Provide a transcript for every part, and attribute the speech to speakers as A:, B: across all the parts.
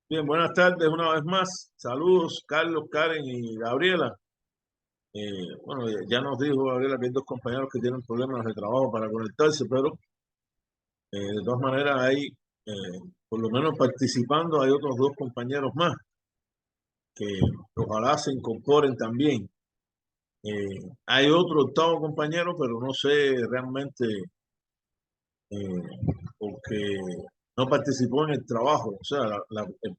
A: Bien, buenas tardes una vez más. Saludos, Carlos, Karen y Gabriela. Bueno, ya nos dijo Gabriela que hay dos compañeros que tienen problemas de trabajo para conectarse, pero de todas maneras por lo menos participando, hay otros dos compañeros más que ojalá se incorporen también. Hay otro octavo compañero, pero no sé realmente eh, porque no participó en el trabajo. O sea, el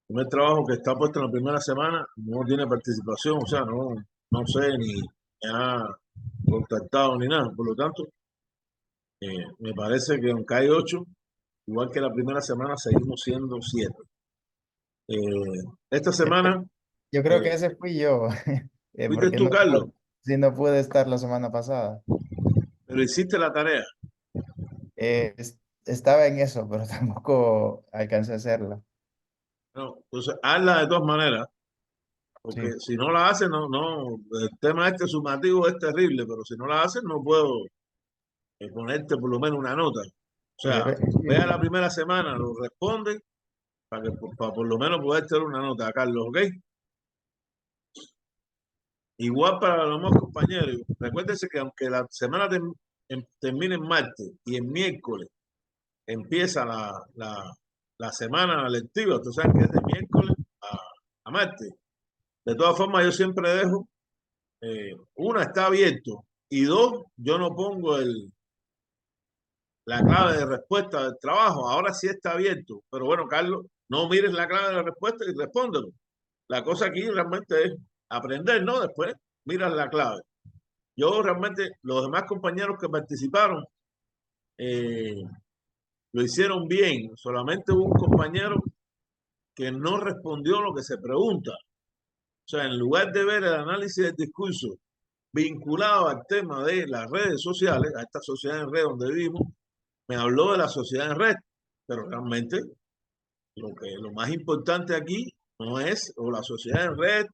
A: primer trabajo que está puesto en la primera semana no tiene participación, o sea, no sé ni me ha contactado ni nada. Por lo tanto, me parece que aunque hay 8, igual que la primera semana, seguimos siendo 7. Esta
B: Ese-
A: semana,
B: Yo creo que
A: eh,
B: ese fui yo,
A: fuiste
B: porque
A: tú, Carlos,
B: sí, no pude estar la semana pasada.
A: pero hiciste la tarea.
B: Estaba en eso, pero tampoco alcancé a hacerla.
A: No, entonces, hazla de todas maneras, porque
B: Sí.
A: si no la haces, el tema este sumativo es terrible, pero si no la haces, no puedo ponerte por lo menos una nota. O sea, vea la primera semana, lo responde para por lo menos poder tener una nota, Carlos, ¿ok? Igual para los demás compañeros. Recuérdense que aunque la semana termine en martes y en miércoles empieza la semana lectiva, ustedes saben que es de miércoles a martes. De todas formas, yo siempre dejo, una, está abierto, y dos, yo no pongo la clave de respuesta del trabajo. Ahora sí está abierto. Pero bueno, Carlos, no mires la clave de respuesta y respóndelo. La cosa aquí realmente es aprender, ¿no? Después miras la clave. Yo realmente, los demás compañeros que participaron eh, lo hicieron bien. Solamente hubo un compañero que no respondió lo que se pregunta. O sea, en lugar de ver el análisis del discurso vinculado al tema de las redes sociales, a esta sociedad en red donde vivimos, me habló de la sociedad en red. Pero realmente lo más importante aquí no es o la sociedad en red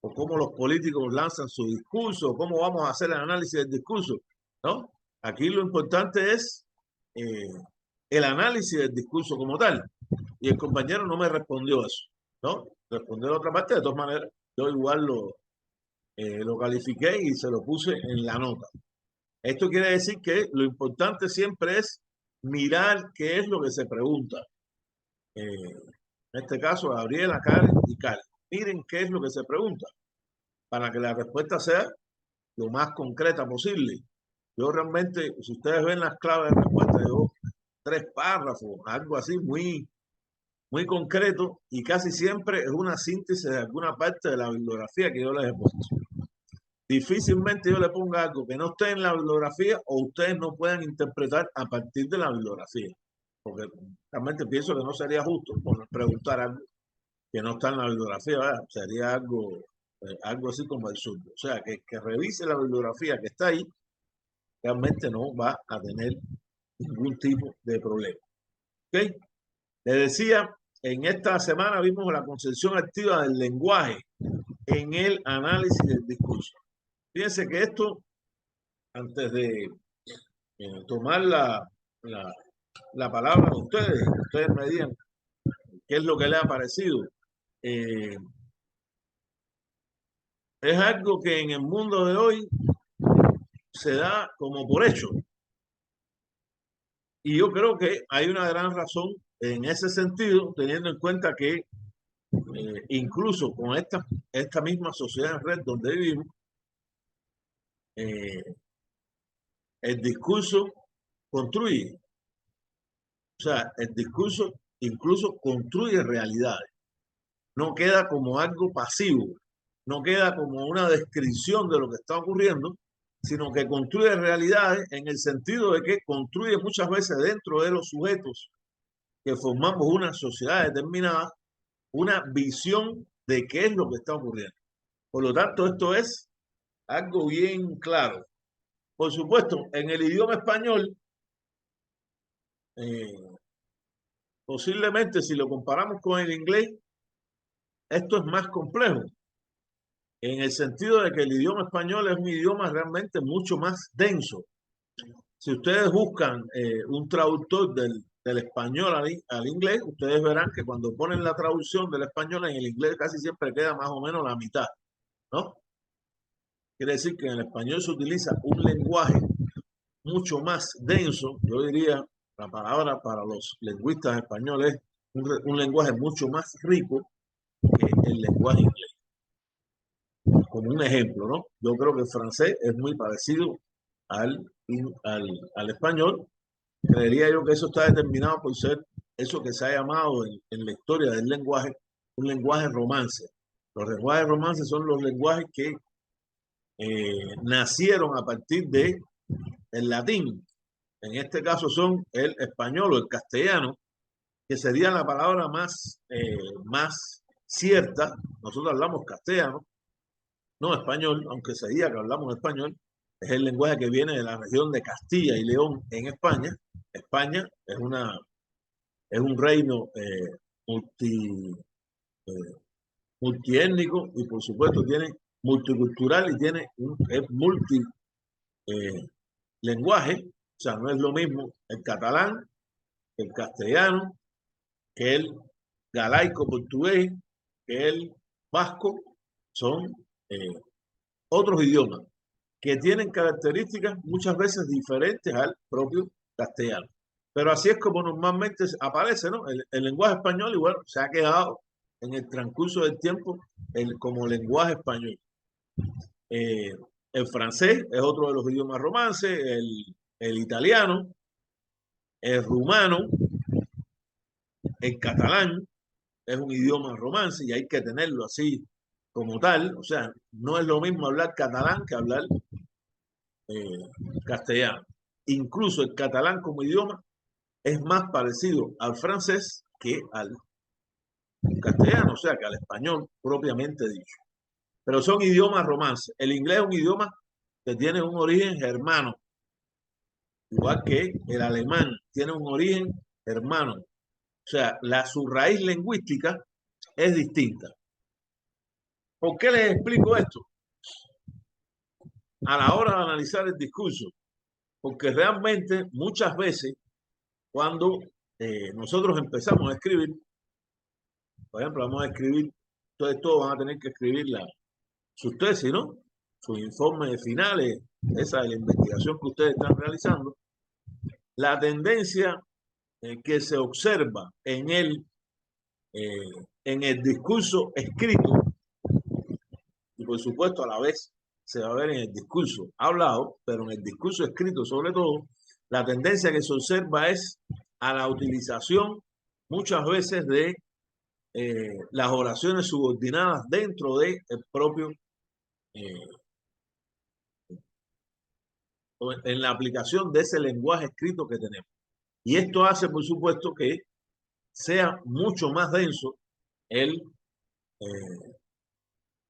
A: o cómo los políticos lanzan su discurso o cómo vamos a hacer el análisis del discurso, ¿no? Aquí lo importante es eh, el análisis del discurso como tal. Y el compañero no me respondió eso, ¿no? Respondió de otra parte, de todas maneras, yo igual lo califiqué y se lo puse en la nota. Esto quiere decir que lo importante siempre es mirar qué es lo que se pregunta. En este caso, Gabriela, Karen y Karen. Miren qué es lo que se pregunta para que la respuesta sea lo más concreta posible. Yo realmente, si ustedes ven las claves de respuesta, yo 3 párrafos, algo así muy concreto y casi siempre es una síntesis de alguna parte de la bibliografía que yo les he puesto. Difícilmente yo le ponga algo que no esté en la bibliografía o ustedes no puedan interpretar a partir de la bibliografía. Porque realmente pienso que no sería justo preguntar algo que no está en la bibliografía, ¿verdad? Sería algo así como el surdo. O sea, que revise la bibliografía que está ahí, realmente no va a tener ningún tipo de problema. ¿Ok? Le decía, en esta semana vimos la concepción activa del lenguaje en el análisis del discurso. Fíjense que esto, antes de tomar la, la palabra de ustedes me digan qué es lo que les ha parecido. Eh, es algo que en el mundo de hoy se da como por hecho. Y yo creo que hay una gran razón en ese sentido, teniendo en cuenta que incluso con esta misma sociedad en red donde vivimos, eh, el discurso construye, o sea, el discurso incluso construye realidades, no queda como algo pasivo, no queda como una descripción de lo que está ocurriendo, sino que construye realidades en el sentido de que construye muchas veces dentro de los sujetos que formamos una sociedad determinada, una visión de qué es lo que está ocurriendo. Por lo tanto, esto es algo bien claro. Por supuesto, en el idioma español, eh, posiblemente si lo comparamos con el inglés, esto es más complejo, en el sentido de que el idioma español es un idioma realmente mucho más denso. Si ustedes buscan un traductor del español al inglés, ustedes verán que cuando ponen la traducción del español en el inglés casi siempre queda más o menos la mitad, ¿no? Quiere decir que en el español se utiliza un lenguaje mucho más denso, yo diría, la palabra para los lingüistas españoles es un lenguaje mucho más rico que el lenguaje inglés. Como un ejemplo, ¿no? Yo creo que el francés es muy parecido al español. Creería yo que eso está determinado por ser eso que se ha llamado en la historia del lenguaje un lenguaje romance. Los lenguajes romances son los lenguajes que nacieron a partir de el latín. En este caso son el español o el castellano, que sería la palabra más cierta. Nosotros hablamos castellano, no español, aunque se diga que hablamos español. Es el lenguaje que viene de la región de Castilla y León en España. España es un reino multi, multiétnico y por supuesto tiene multicultural y tiene es multi lenguaje, o sea, no es lo mismo el catalán, el castellano, que el galaico portugués, que el vasco, son otros idiomas que tienen características muchas veces diferentes al propio castellano. Pero así es como normalmente aparece, ¿no? El lenguaje español igual se ha quedado en el transcurso del tiempo como lenguaje español. El francés es otro de los idiomas romances, el italiano, el rumano, el catalán es un idioma romance y hay que tenerlo así como tal. O sea, no es lo mismo hablar catalán que hablar castellano. Incluso el catalán como idioma es más parecido al francés que al castellano, o sea, que al español propiamente dicho. Pero son idiomas romances. El inglés es un idioma que tiene un origen germano, igual que el alemán tiene un origen germano. O sea, su raíz lingüística es distinta. ¿Por qué les explico esto? A la hora de analizar el discurso, porque realmente muchas veces cuando nosotros empezamos a escribir, por ejemplo, vamos a escribir, entonces todos van a tener que escribir sus tesis, ¿no? Sus informes finales, esa es la investigación que ustedes están realizando. La tendencia que se observa en el discurso escrito, y por supuesto a la vez se va a ver en el discurso hablado, pero en el discurso escrito sobre todo, la tendencia que se observa es a la utilización muchas veces de las oraciones subordinadas dentro del propio, en la aplicación de ese lenguaje escrito que tenemos. Y esto hace, por supuesto, que sea mucho más denso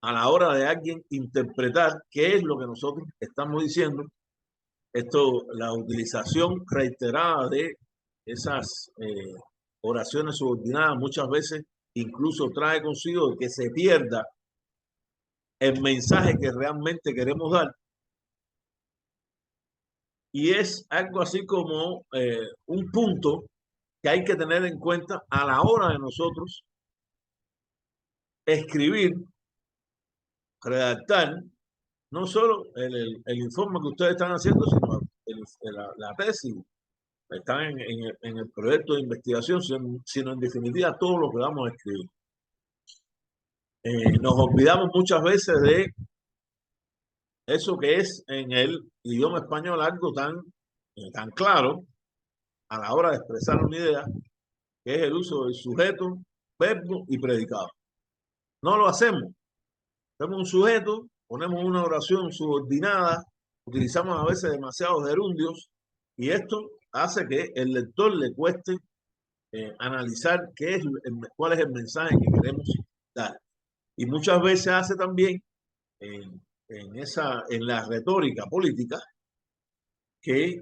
A: a la hora de alguien interpretar qué es lo que nosotros estamos diciendo. Esto, la utilización reiterada de esas oraciones subordinadas muchas veces incluso trae consigo que se pierda el mensaje que realmente queremos dar. Y es algo así como un punto que hay que tener en cuenta a la hora de nosotros escribir, redactar, no solo el informe que ustedes están haciendo, sino la tesis, están en el proyecto de investigación, sino en definitiva todo lo que vamos a escribir. Nos olvidamos muchas veces de eso que es en el idioma español algo tan claro a la hora de expresar una idea, que es el uso del sujeto, verbo y predicado. No lo hacemos. Tenemos un sujeto, ponemos una oración subordinada, utilizamos a veces demasiados gerundios y esto hace que el lector le cueste analizar cuál es el mensaje que queremos dar. Y muchas veces hace también en la retórica política que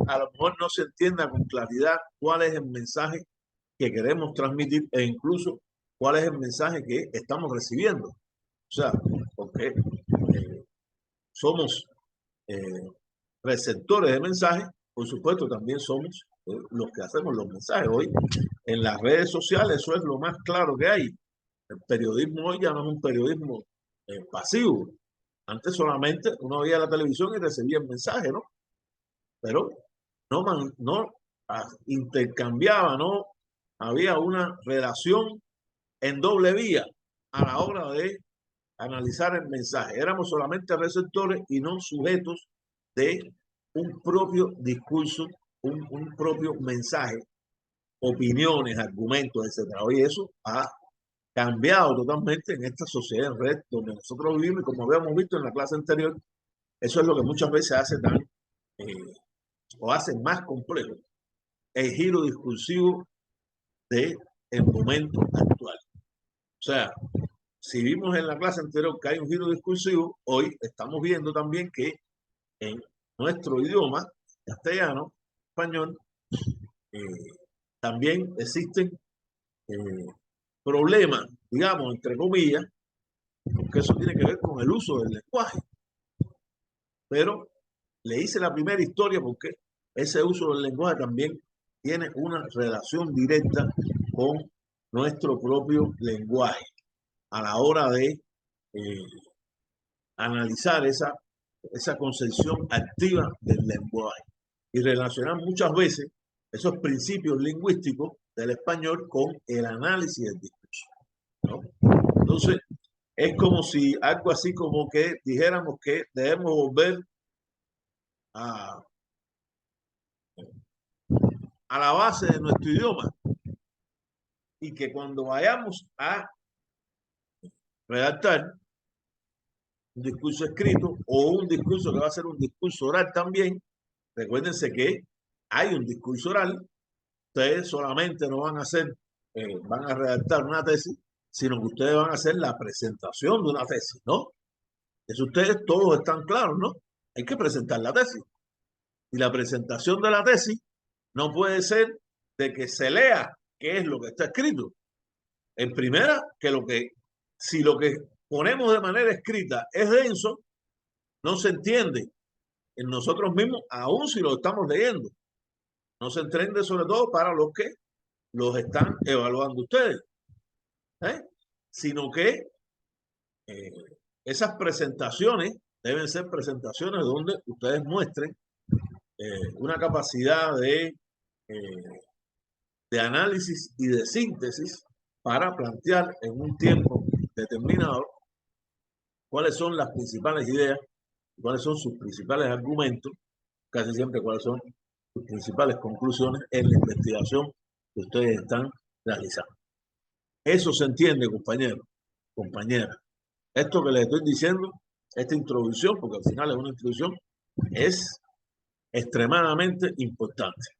A: a lo mejor no se entienda con claridad cuál es el mensaje que queremos transmitir e incluso cuál es el mensaje que estamos recibiendo. O sea, porque somos receptores de mensajes, por supuesto también somos los que hacemos los mensajes. Hoy en las redes sociales eso es lo más claro que hay. El periodismo hoy ya no es un periodismo pasivo. Antes solamente uno veía la televisión y recibía el mensaje, ¿no? Pero no intercambiaba, no había una relación en doble vía a la hora de analizar el mensaje. Éramos solamente receptores y no sujetos de un propio discurso, un propio mensaje, opiniones, argumentos, etc. Hoy eso ha cambiado totalmente en esta sociedad en red donde nosotros vivimos y como habíamos visto en la clase anterior, eso es lo que muchas veces hace tan o hace más complejo el giro discursivo del momento actual. O sea, si vimos en la clase anterior que hay un giro discursivo, hoy estamos viendo también que en nuestro idioma, castellano, español, también existen problemas, digamos, entre comillas, porque eso tiene que ver con el uso del lenguaje. Pero le hice la primera historia porque ese uso del lenguaje también tiene una relación directa con nuestro propio lenguaje a la hora de analizar esa concepción activa del lenguaje y relacionar muchas veces esos principios lingüísticos del español con el análisis del discurso, ¿no? Entonces, es como si algo así como que dijéramos que debemos volver a, a la base de nuestro idioma y que cuando vayamos a redactar un discurso escrito o un discurso que va a ser un discurso oral también, recuérdense que hay un discurso oral, ustedes solamente no van a hacer, van a redactar una tesis, sino que ustedes van a hacer la presentación de una tesis, ¿no? Eso ustedes todos están claros, ¿no? Hay que presentar la tesis. Y la presentación de la tesis no puede ser de que se lea qué es lo que está escrito. En primera, si lo que ponemos de manera escrita es denso, no se entiende en nosotros mismos, aun si lo estamos leyendo. No se entiende sobre todo para los que los están evaluando ustedes, sino que esas presentaciones deben ser presentaciones donde ustedes muestren una capacidad de análisis y de síntesis para plantear en un tiempo determinado cuáles son las principales ideas, cuáles son sus principales argumentos, casi siempre cuáles son sus principales conclusiones en la investigación que ustedes están realizando. Eso se entiende, compañeros, compañeras. Esto que les estoy diciendo, esta introducción, porque al final es una introducción, es extremadamente importante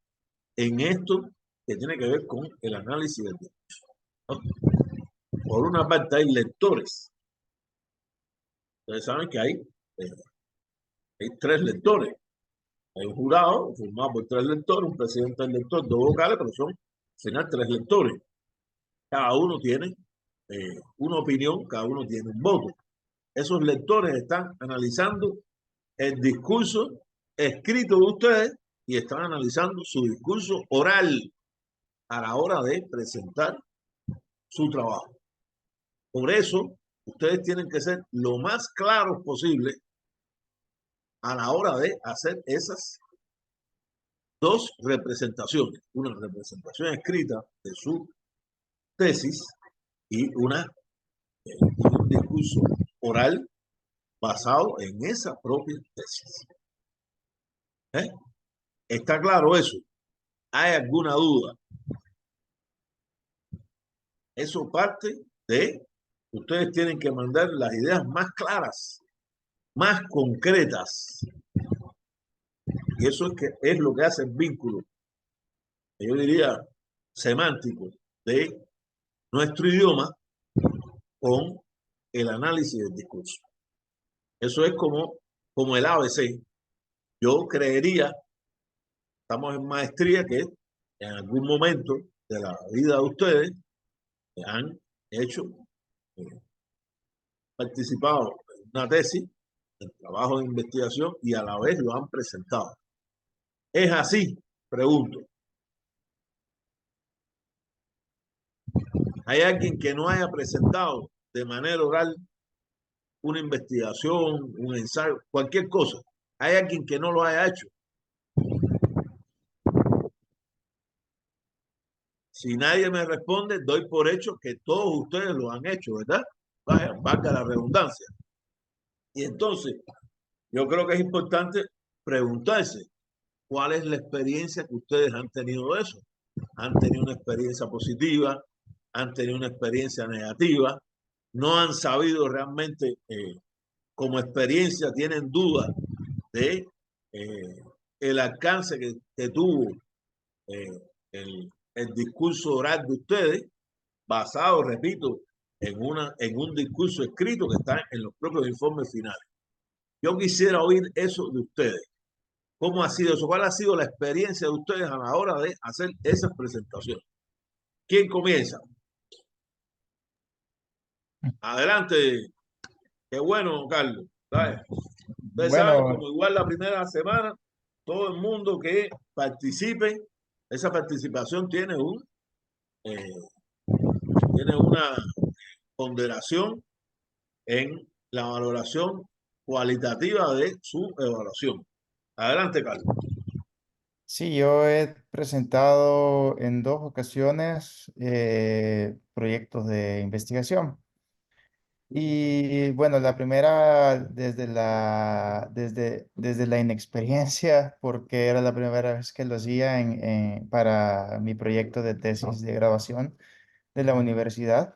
A: en esto que tiene que ver con el análisis del discurso, ¿no? Por una parte hay lectores. Ustedes saben que hay tres lectores. Hay un jurado formado por tres lectores, un presidente del lector, dos vocales, pero son al final tres lectores. Cada uno tiene una opinión, cada uno tiene un voto. Esos lectores están analizando el discurso escrito de ustedes y están analizando su discurso oral a la hora de presentar su trabajo. Por eso, ustedes tienen que ser lo más claros posible a la hora de hacer esas dos representaciones. Una representación escrita de su tesis y un discurso oral basado en esa propia tesis. ¿Está claro eso? ¿Hay alguna duda? Eso parte de ustedes tienen que mandar las ideas más claras, más concretas. Y eso es lo que hace el vínculo, yo diría, semántico de nuestro idioma con el análisis del discurso. Eso es como el ABC. Yo creería, estamos en maestría, que en algún momento de la vida de ustedes han hecho, participado en una tesis, en trabajo de investigación y a la vez lo han presentado. ¿Es así? Pregunto. ¿Hay alguien que no haya presentado de manera oral una investigación, un ensayo, cualquier cosa? ¿Hay alguien que no lo haya hecho? Si nadie me responde, doy por hecho que todos ustedes lo han hecho, ¿verdad? Vaya, valga la redundancia. Y entonces, yo creo que es importante preguntarse cuál es la experiencia que ustedes han tenido de eso. ¿Han tenido una experiencia positiva? ¿Han tenido una experiencia negativa? ¿No han sabido realmente, como experiencia, tienen dudas de el alcance que tuvo eh, el discurso oral de ustedes, basado, repito, en un discurso escrito que está en los propios informes finales? Yo quisiera oír eso de ustedes. ¿Cómo ha sido eso? ¿Cuál ha sido la experiencia de ustedes a la hora de hacer esas presentaciones? ¿Quién comienza? Adelante. Qué bueno, Carlos. ¿Sabes? Ustedes saben,
B: Bueno,
A: como igual la primera semana, todo el mundo que participe, esa participación eh, tiene una ponderación en la valoración cualitativa de su evaluación. Adelante, Carlos.
B: sí, yo he presentado en 2 ocasiones proyectos de investigación. Y bueno, la primera desde la inexperiencia, porque era la primera vez que lo hacía para mi proyecto de tesis de graduación de la universidad,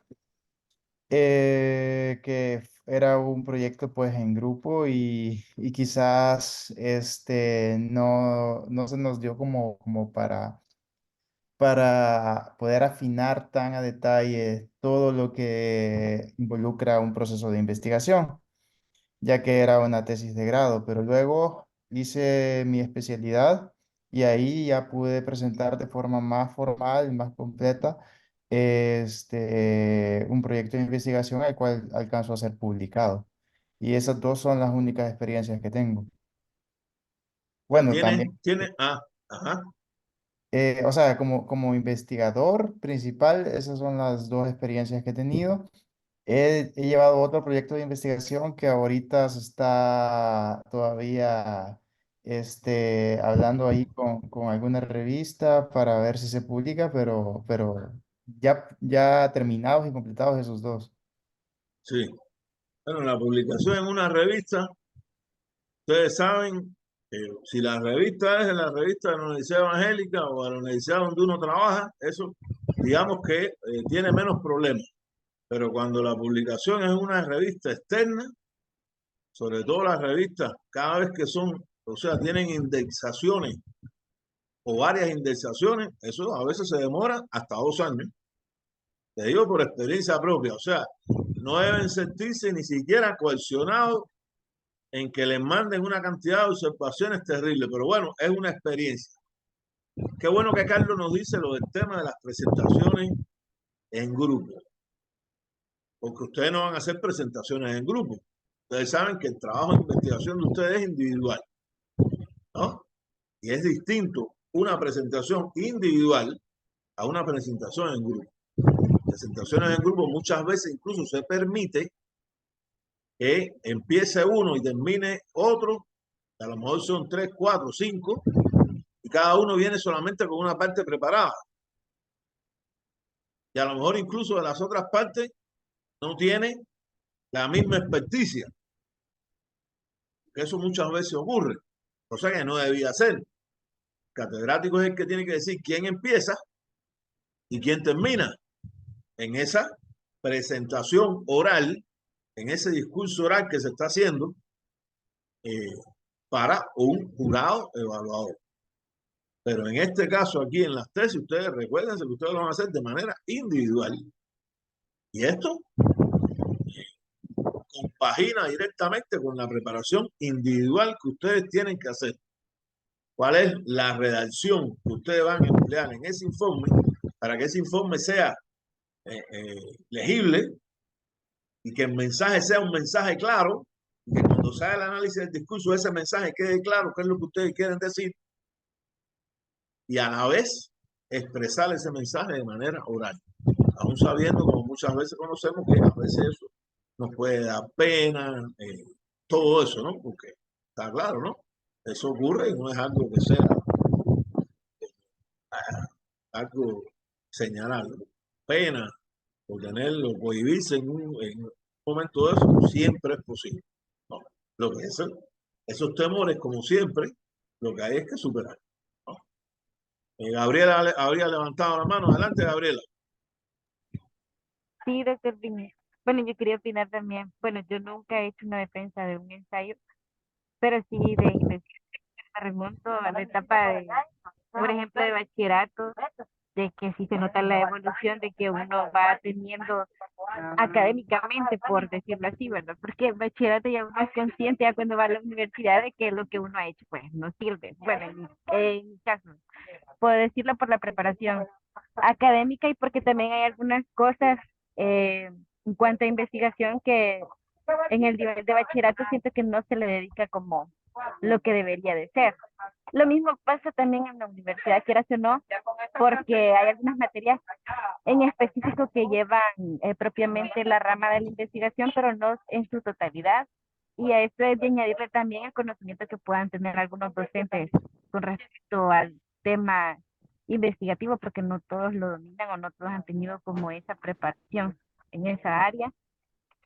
B: era un proyecto pues en grupo y quizás no se nos dio como para poder afinar tan a detalle todo lo que involucra un proceso de investigación, ya que era una tesis de grado, pero luego hice mi especialidad y ahí ya pude presentar de forma más formal, más completa, un proyecto de investigación al cual alcanzó a ser publicado. Y esas dos son las únicas experiencias que tengo. Bueno, también,
A: Ajá,
B: o sea, como investigador principal, esas son las 2 experiencias que he tenido. He llevado otro proyecto de investigación que ahorita se está todavía hablando ahí con alguna revista para ver si se publica, pero ya terminados y completados esos dos.
A: sí. Bueno, la publicación en una revista, ustedes saben, si la revista es de la revista de la Universidad Evangélica o de la universidad donde uno trabaja, eso digamos que tiene menos problemas. Pero cuando la publicación es una revista externa, sobre todo las revistas, cada vez que son, o sea, tienen indexaciones o varias indexaciones, eso a veces se demora hasta 2 años. Te digo por experiencia propia, o sea, no deben sentirse ni siquiera coaccionados en que les manden una cantidad de observaciones terribles, pero bueno, es una experiencia. Qué bueno que Carlos nos dice lo del tema de las presentaciones en grupo, porque ustedes no van a hacer presentaciones en grupo. Ustedes saben que el trabajo de investigación de ustedes es individual, ¿no? Y es distinto una presentación individual a una presentación en grupo. Presentaciones en grupo muchas veces incluso se permite que empiece uno y termine otro, a lo mejor son 3, 4, 5, y cada uno viene solamente con una parte preparada. Y a lo mejor incluso de las otras partes no tiene la misma experticia, que eso muchas veces ocurre, cosa que no debía ser. El catedrático es el que tiene que decir quién empieza y quién termina en esa presentación oral, en ese discurso oral que se está haciendo eh, para un jurado evaluador. Pero en este caso, aquí en las tesis, ustedes recuerden que ustedes lo van a hacer de manera individual. Y esto compagina directamente con la preparación individual que ustedes tienen que hacer. ¿Cuál es la redacción que ustedes van a emplear en ese informe para que ese informe sea legible y que el mensaje sea un mensaje claro, y que cuando se haga el análisis del discurso ese mensaje quede claro qué es lo que ustedes quieren decir y a la vez expresar ese mensaje de manera oral? aún sabiendo, como muchas veces conocemos, que a veces eso nos puede dar pena, todo eso, ¿no? Porque está claro, ¿no? Eso ocurre y no es algo que sea algo señalado. Pena por tenerlo, cohibirse en un momento de eso, siempre es posible. No, lo que es, esos temores, como siempre, lo que hay es que superar. ¿No? Gabriela habría levantado la mano. Adelante, Gabriela.
C: Sí, doctor Vini. Bueno, yo quería opinar también. Bueno, yo nunca he hecho una defensa de un ensayo, pero sí de investigación. Me remonto a la etapa de, por ejemplo, de bachillerato, de que sí se nota la evolución de que uno va teniendo académicamente, por decirlo así, ¿verdad? Porque el bachillerato ya uno es consciente ya cuando va a la universidad de que lo que uno ha hecho pues no sirve. Bueno, en mi caso, puedo decirlo por la preparación académica y porque también hay algunas cosas en cuanto a investigación que en el nivel de bachillerato siento que no se le dedica como lo que debería de ser. Lo mismo pasa también en la universidad, quieras o no, porque hay algunas materias en específico que llevan propiamente la rama de la investigación, pero no en su totalidad. Y a esto es de añadirle también el conocimiento que puedan tener algunos docentes con respecto al tema investigativo, porque no todos lo dominan o no todos han tenido como esa preparación en esa área.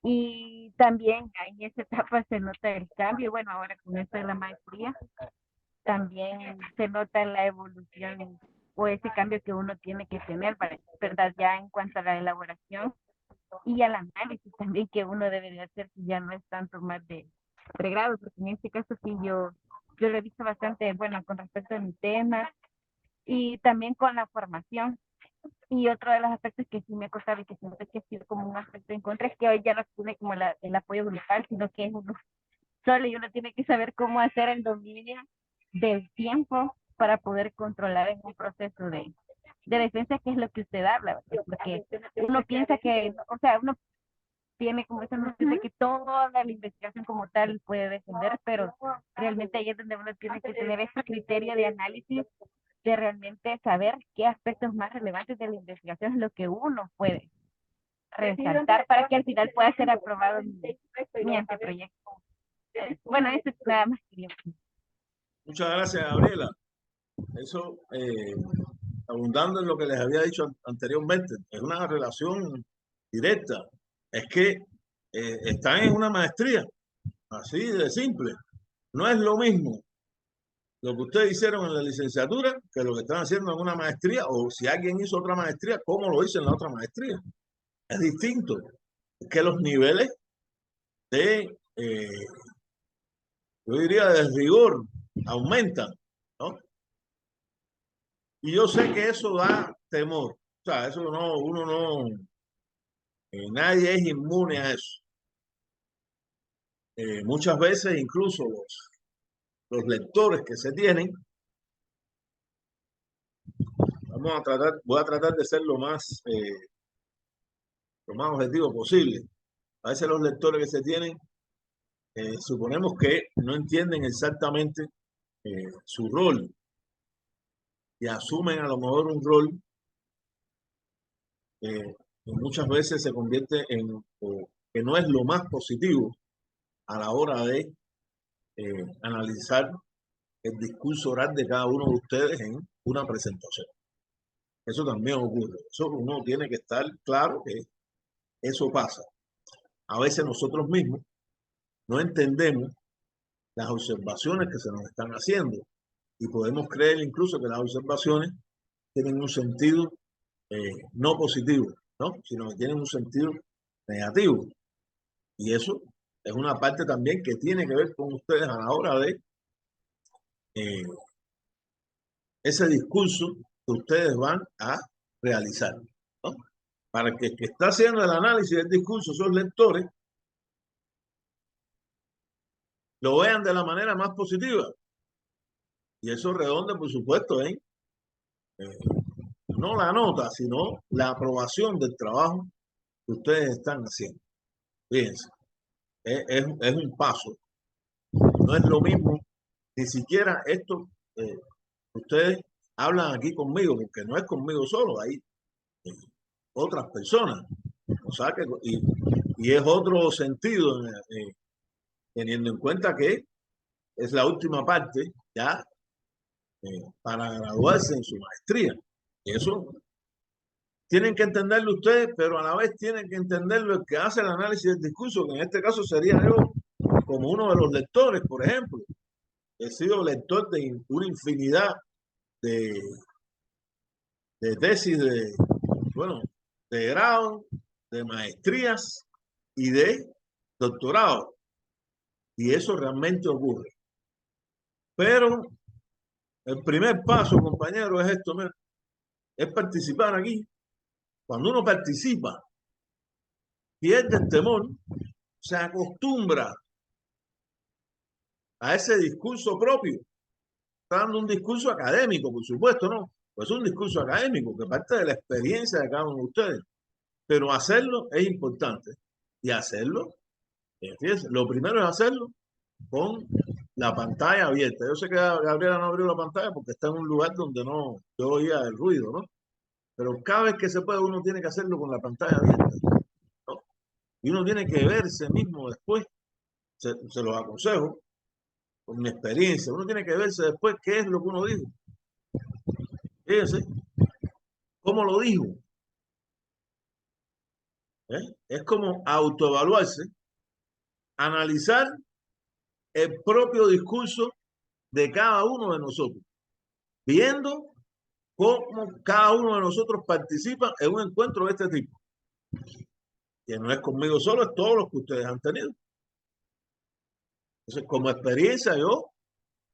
C: Y también en esa etapa se nota el cambio, bueno, ahora con esto de la maestría, también se nota la evolución o ese cambio que uno tiene que tener, ¿verdad? Ya en cuanto a la elaboración y al análisis también que uno debe de hacer, que ya no es tanto más de pregrado, porque en este caso sí yo lo he visto bastante, bueno, con respecto a mi tema y también con la formación. Y otro de los aspectos que sí me ha costado y que siento que ha sido como un aspecto en contra es que hoy ya no tiene como el apoyo grupal, sino que es uno solo y uno tiene que saber cómo hacer el dominio del tiempo para poder controlar en un proceso de defensa, que es lo que usted habla, ¿verdad? Porque uno piensa que, o sea, uno tiene como esa noción de que toda la investigación como tal puede defender, pero realmente ahí es donde uno tiene que tener ese criterio de análisis, de realmente saber qué aspectos más relevantes de la investigación es lo que uno puede resaltar para que al final pueda ser aprobado mi anteproyecto. Bueno, eso es nada más quería decir.
A: Muchas gracias, Gabriela. Eso, abundando en lo que les había dicho anteriormente, es una relación directa. Es que están en una maestría, así de simple. No es lo mismo lo que ustedes hicieron en la licenciatura que lo que están haciendo en una maestría, o si alguien hizo otra maestría, ¿cómo lo hizo en la otra maestría? Es distinto. Es que los niveles de, yo diría, de rigor aumentan, ¿no? Y yo sé que eso da temor. O sea, eso no, uno no, nadie es inmune a eso. Muchas veces incluso los lectores que se tienen, voy a tratar de ser lo más objetivo posible. A veces los lectores que se tienen, suponemos que no entienden exactamente su rol y asumen a lo mejor un rol que muchas veces se convierte en, o que no es lo más positivo a la hora de analizar el discurso oral de cada uno de ustedes en una presentación. Eso también ocurre. Eso uno tiene que estar claro que eso pasa. A veces nosotros mismos no entendemos las observaciones que se nos están haciendo y podemos creer incluso que las observaciones tienen un sentido no positivo, ¿no? Sino que tienen un sentido negativo. Y eso es una parte también que tiene que ver con ustedes a la hora de eh, ese discurso que ustedes van a realizar, ¿no? Para que el que está haciendo el análisis del discurso, esos lectores, lo vean de la manera más positiva. Y eso redonde, por supuesto, en no la nota, sino la aprobación del trabajo que ustedes están haciendo. Fíjense, es un paso. No es lo mismo, ni siquiera esto, ustedes hablan aquí conmigo, porque no es conmigo solo, hay otras personas. O sea que, y es otro sentido, teniendo en cuenta que es la última parte ya para graduarse en su maestría. Y eso tienen que entenderlo ustedes, pero a la vez tienen que entenderlo el que hace el análisis del discurso, que en este caso sería yo, como uno de los lectores, por ejemplo. He sido lector de una infinidad de, de tesis bueno, de grado, de maestrías y de doctorado. Y eso realmente ocurre. Pero el primer paso, compañero, es esto, es participar aquí. Cuando uno participa, pierde el temor, se acostumbra a ese discurso propio. Está dando un discurso académico, por supuesto, ¿no? Pues un discurso académico que parte de la experiencia de cada uno de ustedes. Pero hacerlo es importante. Y hacerlo, fíjense, lo primero es hacerlo con la pantalla abierta. Yo sé que Gabriela no abrió la pantalla porque está en un lugar donde no yo oía el ruido, ¿no? Pero cada vez que se puede uno tiene que hacerlo con la pantalla abierta, ¿no? Y uno tiene que verse mismo después. Se los aconsejo con mi experiencia. Uno tiene que verse después qué es lo que uno dijo. Fíjense, cómo lo dijo. Es como autoevaluarse, analizar el propio discurso de cada uno de nosotros, viendo cómo cada uno de nosotros participa en un encuentro de este tipo. Que no es conmigo solo, es todos los que ustedes han tenido. Entonces, como experiencia, yo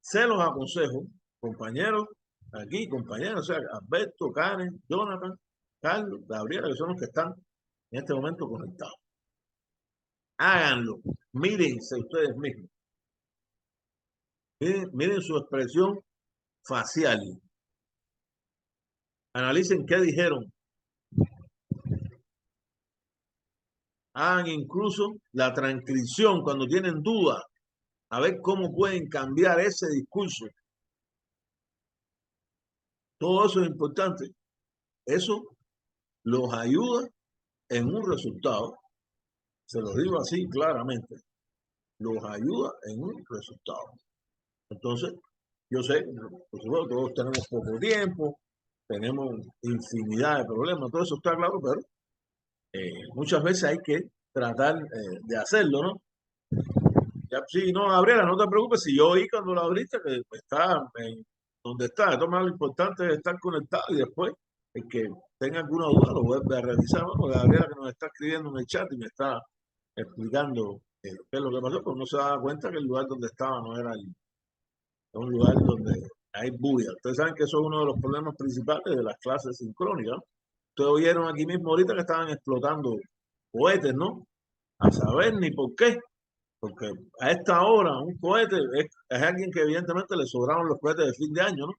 A: se los aconsejo, compañeros, aquí, compañeros, o sea, Alberto, Karen, Jonathan, Carlos, Gabriela, que son los que están en este momento conectados. Háganlo, mírense ustedes mismos. Miren su expresión facial. Analicen qué dijeron. Hagan incluso la transcripción cuando tienen dudas, a ver cómo pueden cambiar ese discurso. Todo eso es importante. Eso los ayuda en un resultado. Se los digo así claramente. Los ayuda en un resultado. Entonces, yo sé, por supuesto, todos tenemos poco tiempo, tenemos infinidad de problemas, todo eso está claro, pero muchas veces hay que tratar de hacerlo, ¿no? Ya, sí, no, Gabriela, no te preocupes, si yo oí cuando la abriste que está donde está. De todas maneras, lo importante es estar conectado y después el que tenga alguna duda lo vuelve a revisar. Bueno, Gabriela que nos está escribiendo en el chat y me está explicando qué es lo que pasó, pero no se da cuenta que el lugar donde estaba no era un lugar donde hay bulla. Ustedes saben que eso es uno de los problemas principales de las clases sincrónicas, ¿no? Ustedes oyeron aquí mismo ahorita que estaban explotando cohetes, ¿no? A saber ni por qué. Porque a esta hora un cohete es alguien que evidentemente le sobraron los cohetes de fin de año, ¿no?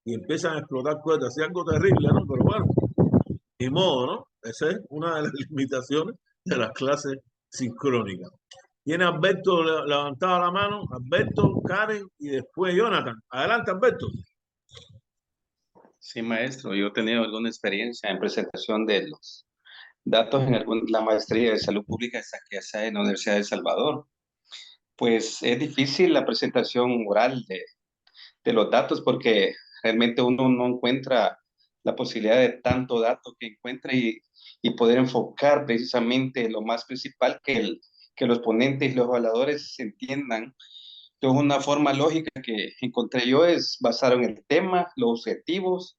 A: Y empiezan a explotar cohetes, así algo terrible, ¿no? Pero bueno, ni modo, ¿no? Esa es una de las limitaciones de las clases sincrónicas. Tiene Alberto levantado la mano, Alberto, Karen y después Jonathan. Adelante, Alberto.
D: Sí, maestro, yo he tenido alguna experiencia en presentación de los datos en la maestría de salud pública que hace en la Universidad de El Salvador. Pues es difícil la presentación oral de los datos porque realmente uno no encuentra la posibilidad de tanto dato que encuentra y poder enfocar precisamente lo más principal que los ponentes y los evaluadores entiendan. Entonces, una forma lógica que encontré yo es basar en el tema, los objetivos,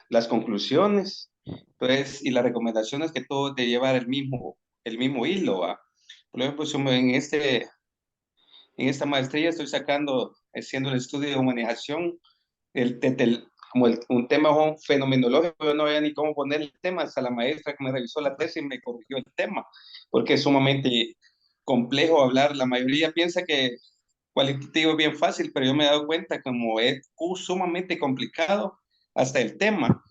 D: las conclusiones, entonces, y las recomendaciones que todo de llevar el mismo hilo. ¿Va? Por ejemplo, en esta maestría estoy haciendo el estudio de humanización, un tema fenomenológico. Yo no sabía ni cómo poner el tema, hasta la maestra que me revisó la tesis me corrigió el tema, porque es sumamente complejo hablar. La mayoría piensa que cualitativo es bien fácil, pero yo me he dado cuenta como es sumamente complicado hasta el tema,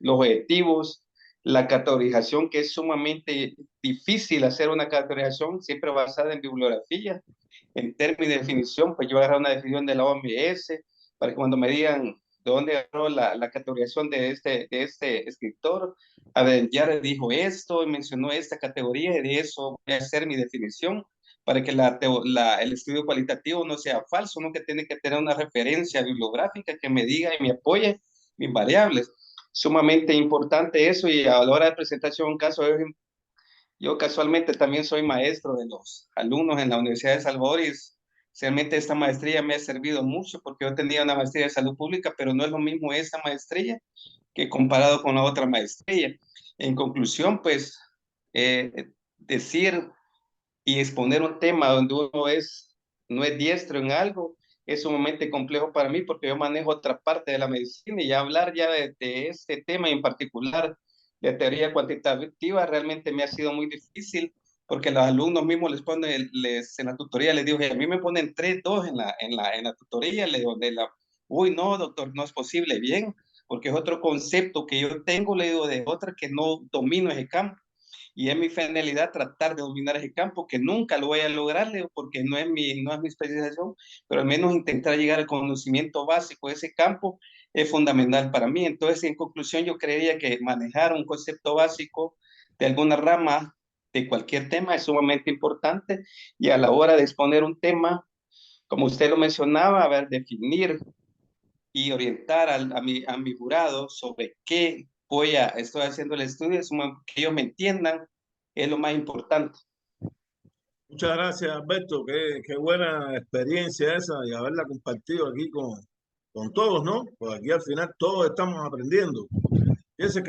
D: los objetivos, la categorización, que es sumamente difícil hacer una categorización siempre basada en bibliografía. En términos de definición, pues yo agarré una definición de la OMS para que cuando me digan ¿De dónde agarró la categorización de este escritor? A ver, ya dijo esto, mencionó esta categoría y de eso voy a hacer mi definición para que el estudio cualitativo no sea falso, no que tiene que tener una referencia bibliográfica que me diga y me apoye mis variables. Sumamente importante eso y a la hora de presentación, un caso, yo casualmente también soy maestro de los alumnos en la Universidad de Salvador y realmente esta maestría me ha servido mucho porque yo tenía una maestría de salud pública, pero no es lo mismo esta maestría que comparado con la otra maestría. En conclusión, pues, decir y exponer un tema donde uno no es diestro en algo es sumamente complejo para mí porque yo manejo otra parte de la medicina y hablar ya de este tema en particular de teoría cuantitativa realmente me ha sido muy difícil porque los alumnos mismos les ponen, en la tutoría les digo, a mí me ponen 3, 2 en la tutoría, le digo, uy, no, doctor, no es posible, bien, porque es otro concepto que yo tengo, le digo, de otra que no domino ese campo y es mi finalidad tratar de dominar ese campo, que nunca lo voy a lograr, Leo, porque no es mi especialización, pero al menos intentar llegar al conocimiento básico de ese campo es fundamental para mí. Entonces, en conclusión, yo creería que manejar un concepto básico de alguna rama de cualquier tema es sumamente importante y a la hora de exponer un tema, como usted lo mencionaba, a ver, definir y orientar a mi jurado sobre qué estoy haciendo el estudio, que ellos me entiendan, es lo más importante.
A: Muchas gracias, Alberto. Qué buena experiencia esa y haberla compartido aquí con todos, ¿no? Pues aquí al final todos estamos aprendiendo. Fíjense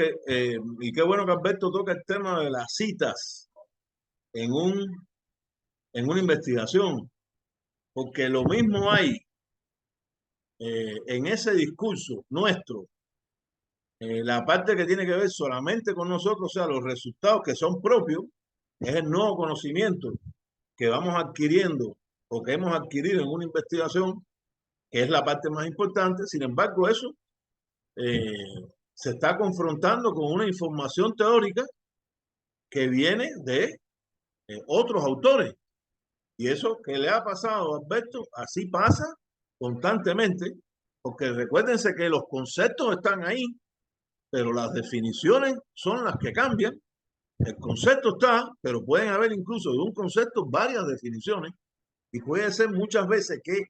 A: y qué bueno que Alberto toca el tema de las citas en en una investigación, porque lo mismo hay en ese discurso nuestro, la parte que tiene que ver solamente con nosotros, o sea, los resultados que son propios, es el nuevo conocimiento que vamos adquiriendo o que hemos adquirido en una investigación, que es la parte más importante. Sin embargo, eso eh, se está confrontando con una información teórica que viene de otros autores. Y eso que le ha pasado a Alberto, así pasa constantemente, porque recuérdense que los conceptos están ahí, pero las definiciones son las que cambian. El concepto está, pero pueden haber incluso de un concepto varias definiciones y puede ser muchas veces que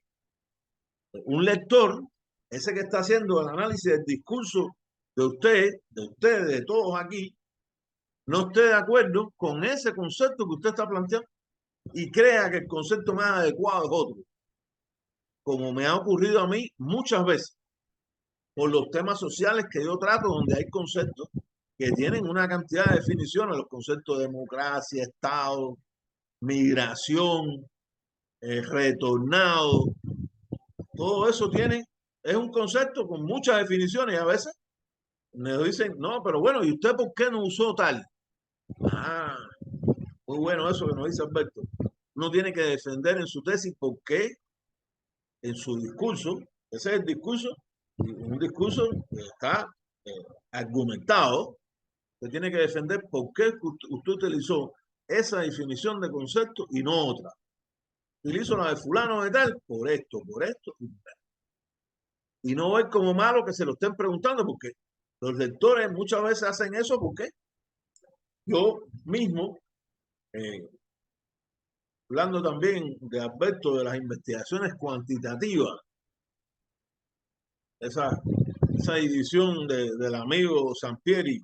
A: un lector, ese que está haciendo el análisis del discurso de ustedes, de todos aquí, no esté de acuerdo con ese concepto que usted está planteando y crea que el concepto más adecuado es otro, como me ha ocurrido a mí muchas veces por los temas sociales que yo trato, donde hay conceptos que tienen una cantidad de definiciones, los conceptos de democracia, Estado, migración, retornado, todo eso es un concepto con muchas definiciones y a veces me dicen, no, pero bueno, ¿y usted por qué no usó tal? Ah, muy bueno eso que nos dice Alberto. Uno tiene que defender en su tesis por qué en su discurso, ese es el discurso, un discurso que está eh, argumentado, que tiene que defender por qué usted utilizó esa definición de concepto y no otra. Utilizo la de fulano de tal por esto y por esto. Y no ver como malo que se lo estén preguntando, porque los lectores muchas veces hacen eso porque yo mismo, hablando también de Alberto de las investigaciones cuantitativas, esa división del amigo Sampieri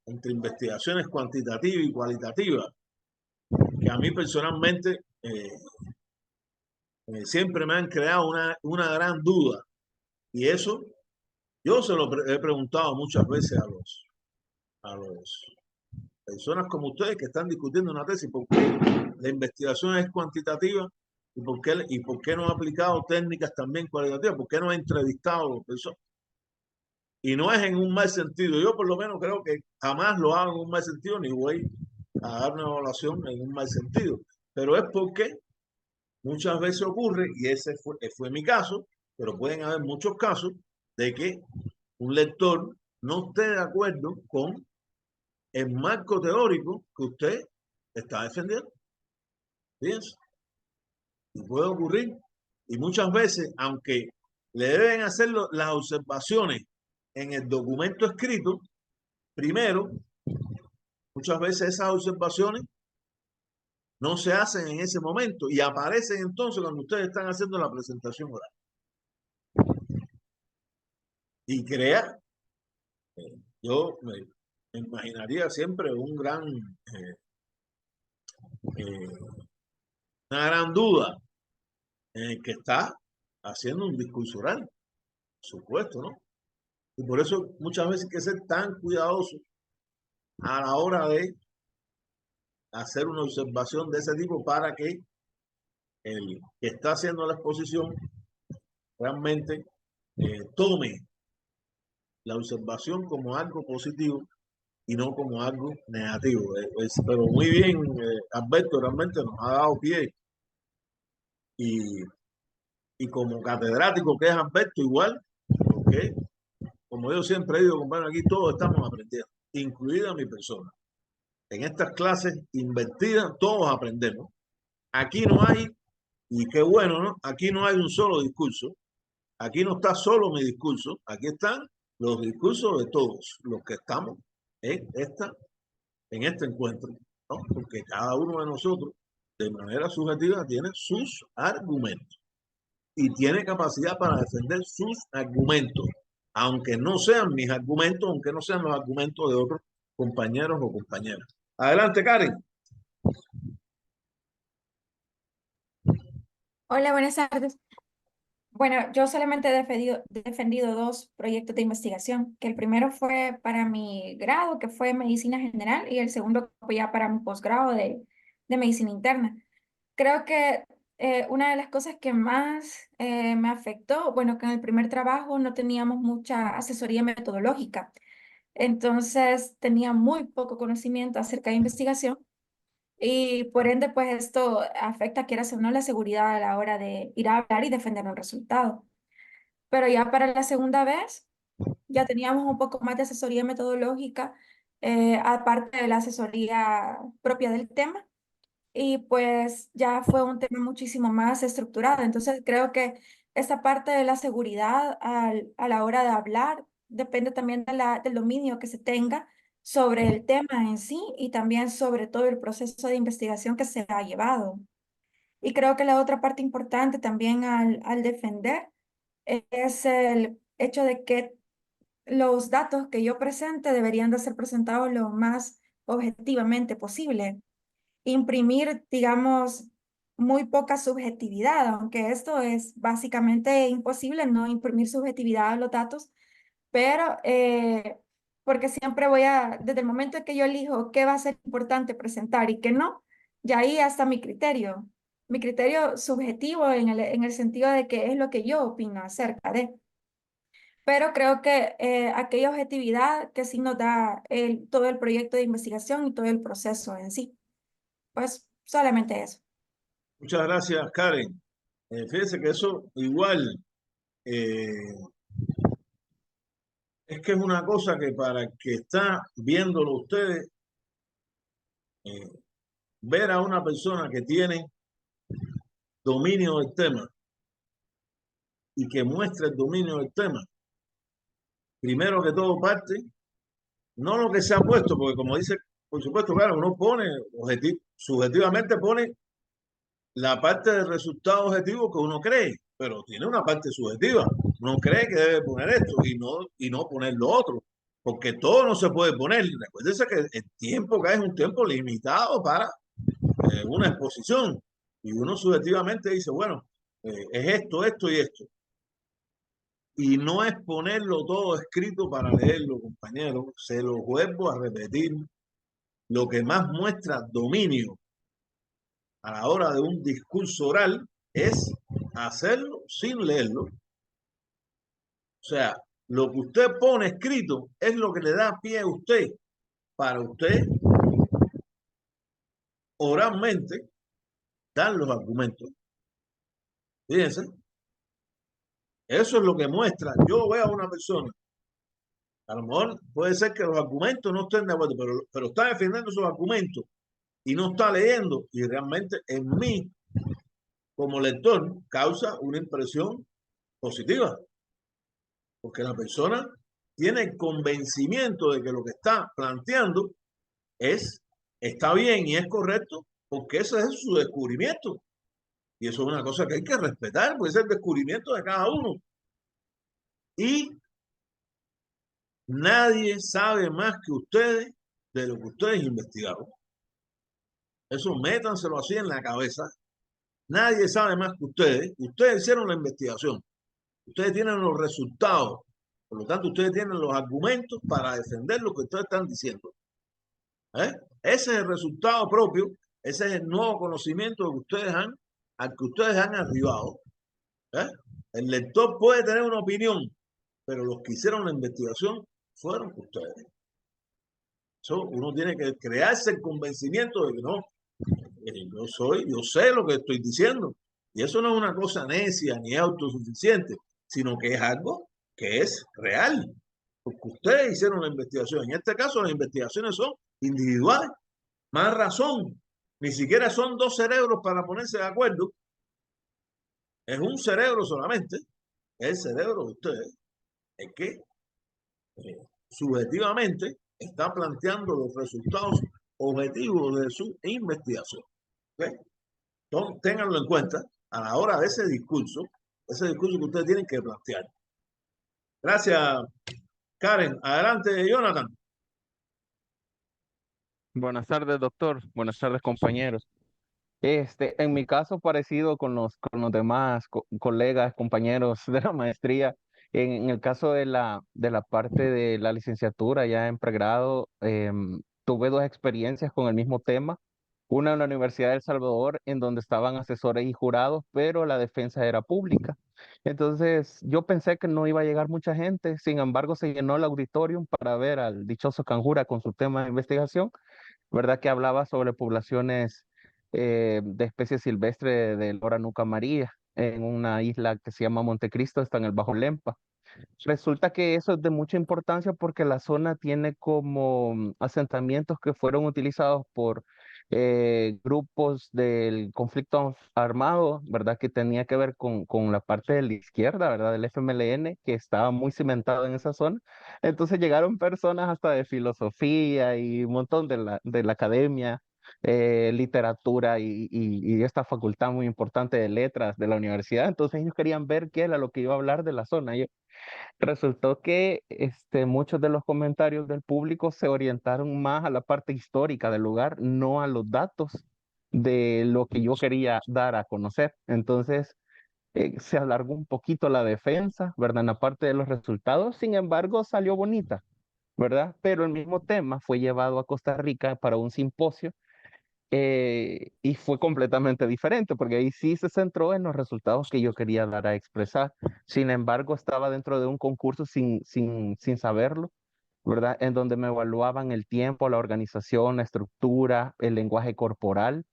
A: entre investigaciones cuantitativas y cualitativas, que a mí personalmente siempre me han creado una gran duda. Y eso yo se lo he preguntado muchas veces a los personas como ustedes que están discutiendo una tesis, ¿por qué la investigación es cuantitativa y por qué no ha aplicado técnicas también cualitativas? ¿Por qué no ha entrevistado a las personas? Y no es en un mal sentido. Yo por lo menos creo que jamás lo hago en un mal sentido, ni voy a dar una evaluación en un mal sentido. Pero es porque muchas veces ocurre, y ese fue mi caso, pero pueden haber muchos casos de que un lector no esté de acuerdo con el marco teórico que usted está defendiendo. Fíjense. Y puede ocurrir. Y muchas veces, aunque le deben hacer las observaciones en el documento escrito primero. Muchas veces esas observaciones no se hacen en ese momento y aparecen entonces cuando ustedes están haciendo la presentación oral. Y crea, yo me imaginaría siempre una gran duda en el que está haciendo un discurso oral, por supuesto, ¿no? Y por eso muchas veces hay que ser tan cuidadosos a la hora de hacer una observación de ese tipo para que el que está haciendo la exposición realmente tome la observación como algo positivo y no como algo negativo. Pero muy bien, Alberto, realmente nos ha dado pie y, y como catedrático que es Alberto igual, porque como yo siempre he dicho, compañero, aquí todos estamos aprendiendo, incluida mi persona. En estas clases invertidas todos aprendemos. Aquí no hay, y qué bueno, ¿no? Aquí no hay un solo discurso. Aquí no está solo mi discurso, aquí están los discursos de todos los que estamos en este encuentro, ¿no? Porque cada uno de nosotros, de manera subjetiva, tiene sus argumentos y tiene capacidad para defender sus argumentos, aunque no sean mis argumentos, aunque no sean los argumentos de otros compañeros o compañeras. Adelante, Karen.
E: Hola, buenas tardes. Bueno, yo solamente he defendido dos proyectos de investigación, que el primero fue para mi grado, que fue Medicina General, y el segundo fue ya para mi posgrado de Medicina Interna. Creo que una de las cosas que más me afectó, bueno, que en el primer trabajo no teníamos mucha asesoría metodológica, entonces tenía muy poco conocimiento acerca de investigación. Y por ende, pues esto afecta, quieras o no, la seguridad a la hora de ir a hablar y defender un resultado. Pero ya para la segunda vez, ya teníamos un poco más de asesoría metodológica, aparte de la asesoría propia del tema, y pues ya fue un tema muchísimo más estructurado. Entonces creo que esta parte de la seguridad a la hora de hablar depende también del dominio que se tenga sobre el tema en sí y también sobre todo el proceso de investigación que se ha llevado. Y creo que la otra parte importante también al defender es el hecho de que los datos que yo presente deberían de ser presentados lo más objetivamente posible, imprimir, digamos, muy poca subjetividad, aunque esto es básicamente imposible, no imprimir subjetividad a los datos, pero porque siempre desde el momento en que yo elijo qué va a ser importante presentar y qué no, ya ahí hasta mi criterio subjetivo en el sentido de que es lo que yo opino acerca de. Pero creo que aquella objetividad que sí nos da todo el proyecto de investigación y todo el proceso en sí. Pues solamente eso.
A: Muchas gracias, Karen. Fíjense que eso igual eh, es que es una cosa que para el que está viéndolo ustedes, eh, ver a una persona que tiene dominio del tema y que muestra el dominio del tema, primero que todo parte, no lo que se ha puesto, porque como dice, por supuesto, claro, uno pone, subjetivamente pone la parte del resultado objetivo que uno cree, pero tiene una parte subjetiva. Uno cree que debe poner esto y no poner lo otro, porque todo no se puede poner. Recuérdense que el tiempo que es un tiempo limitado para una exposición y uno subjetivamente dice, bueno, es esto, esto y esto. Y no es ponerlo todo escrito para leerlo, compañeros. Se lo vuelvo a repetir. Lo que más muestra dominio a la hora de un discurso oral es hacerlo sin leerlo. O sea, lo que usted pone escrito es lo que le da pie a usted para usted oralmente dar los argumentos. Fíjense, eso es lo que muestra. Yo veo a una persona, a lo mejor puede ser que los argumentos no estén de acuerdo, pero está defendiendo sus argumentos y no está leyendo, y realmente en mí, como lector, causa una impresión positiva, porque la persona tiene el convencimiento de que lo que está planteando está bien y es correcto, porque ese es su descubrimiento. Y eso es una cosa que hay que respetar, porque es el descubrimiento de cada uno. Y nadie sabe más que ustedes de lo que ustedes investigaron. Eso métanselo así en la cabeza. Nadie sabe más que ustedes. Ustedes hicieron la investigación. Ustedes tienen los resultados. Por lo tanto, ustedes tienen los argumentos para defender lo que ustedes están diciendo. ¿Eh? Ese es el resultado propio. Ese es el nuevo conocimiento al que ustedes han arribado. ¿Eh? El lector puede tener una opinión, pero los que hicieron la investigación fueron ustedes. Eso, uno tiene que crearse el convencimiento de que no, yo sé lo que estoy diciendo. Y eso no es una cosa necia ni autosuficiente, sino que es algo que es real. Porque ustedes hicieron la investigación. En este caso, las investigaciones son individuales. Más razón, ni siquiera son dos cerebros para ponerse de acuerdo. Es un cerebro solamente, es el cerebro de ustedes, el que subjetivamente está planteando los resultados objetivos de su investigación. ¿Okay? Entonces, ténganlo en cuenta a la hora de ese discurso que ustedes tienen que plantear. Gracias, Karen. Adelante, Jonathan.
F: Buenas tardes, doctor. Buenas tardes, compañeros. En mi caso, parecido con los demás colegas, compañeros de la maestría, en el caso de la parte de la licenciatura ya en pregrado, tuve dos experiencias con el mismo tema. Una en la Universidad de El Salvador, en donde estaban asesores y jurados, pero la defensa era pública. Entonces, yo pensé que no iba a llegar mucha gente, sin embargo, se llenó el auditorium para ver al dichoso Canjura con su tema de investigación, ¿verdad? Que hablaba sobre poblaciones de especies silvestres del Oranuca María en una isla que se llama Montecristo, está en el Bajo Lempa. Resulta que eso es de mucha importancia porque la zona tiene como asentamientos que fueron utilizados por grupos del conflicto armado, ¿verdad? Que tenía que ver con la parte de la izquierda, ¿verdad? Del FMLN, que estaba muy cimentado en esa zona. Entonces llegaron personas hasta de filosofía y un montón de la academia, literatura y esta facultad muy importante de letras de la universidad. Entonces ellos querían ver qué era lo que iba a hablar de la zona. Resultó que muchos de los comentarios del público se orientaron más a la parte histórica del lugar, no a los datos de lo que yo quería dar a conocer. Entonces, se alargó un poquito la defensa, ¿verdad? En la parte de los resultados, sin embargo, salió bonita, ¿verdad? Pero el mismo tema fue llevado a Costa Rica para un simposio y fue completamente diferente, porque ahí sí se centró en los resultados que yo quería dar a expresar. Sin embargo, estaba dentro de un concurso sin saberlo, ¿verdad? En donde me evaluaban el tiempo, la organización, la estructura, el lenguaje corporal,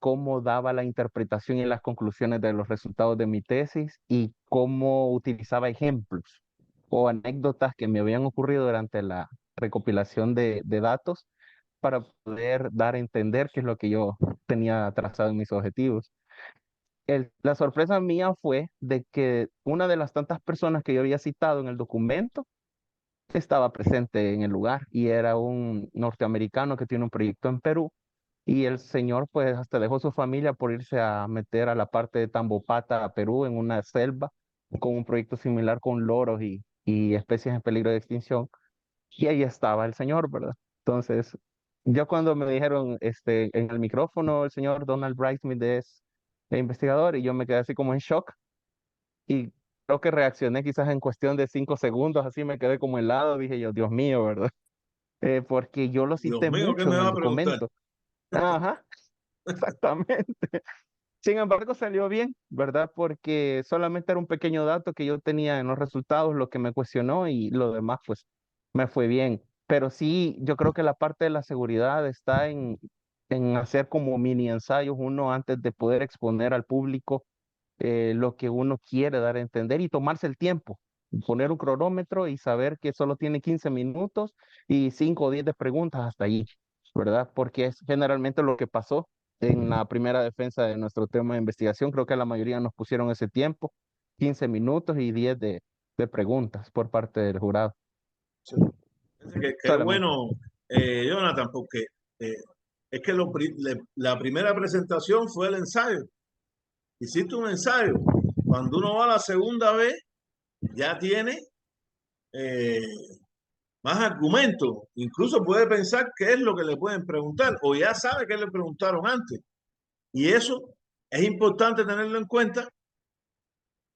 F: cómo daba la interpretación y las conclusiones de los resultados de mi tesis y cómo utilizaba ejemplos o anécdotas que me habían ocurrido durante la recopilación de datos para poder dar a entender qué es lo que yo tenía trazado en mis objetivos. La sorpresa mía fue de que una de las tantas personas que yo había citado en el documento estaba presente en el lugar y era un norteamericano que tiene un proyecto en Perú y el señor pues hasta dejó su familia por irse a meter a la parte de Tambopata, a Perú, en una selva con un proyecto similar con loros y especies en peligro de extinción. Y ahí estaba el señor, ¿verdad? Entonces, yo cuando me dijeron en el micrófono el señor Donald Brightsmith es el investigador y yo me quedé así como en shock y creo que reaccioné quizás en cuestión de 5 segundos, así me quedé como helado, dije yo, Dios mío, ¿verdad? Porque yo lo
A: Dios
F: cité
A: mío, ¿qué
F: mucho
A: me
F: en
A: va
F: el
A: a preguntar?
F: documento. Ajá, exactamente. Sin embargo, salió bien, ¿verdad? Porque solamente era un pequeño dato que yo tenía en los resultados, lo que me cuestionó y lo demás, pues, me fue bien. Pero sí, yo creo que la parte de la seguridad está en hacer como mini ensayos uno antes de poder exponer al público lo que uno quiere dar a entender y tomarse el tiempo, poner un cronómetro y saber que solo tiene 15 minutos y 5 o 10 de preguntas hasta allí, ¿verdad? Porque es generalmente lo que pasó en la primera defensa de nuestro tema de investigación. Creo que la mayoría nos pusieron ese tiempo, 15 minutos y 10 de preguntas por parte del jurado.
A: Sí. Qué
F: Solamente.
A: bueno, Jonathan, porque es que la primera presentación fue el ensayo. Hiciste un ensayo. Cuando uno va a la segunda vez, ya tiene más argumentos. Incluso puede pensar qué es lo que le pueden preguntar o ya sabe qué le preguntaron antes. Y eso es importante tenerlo en cuenta.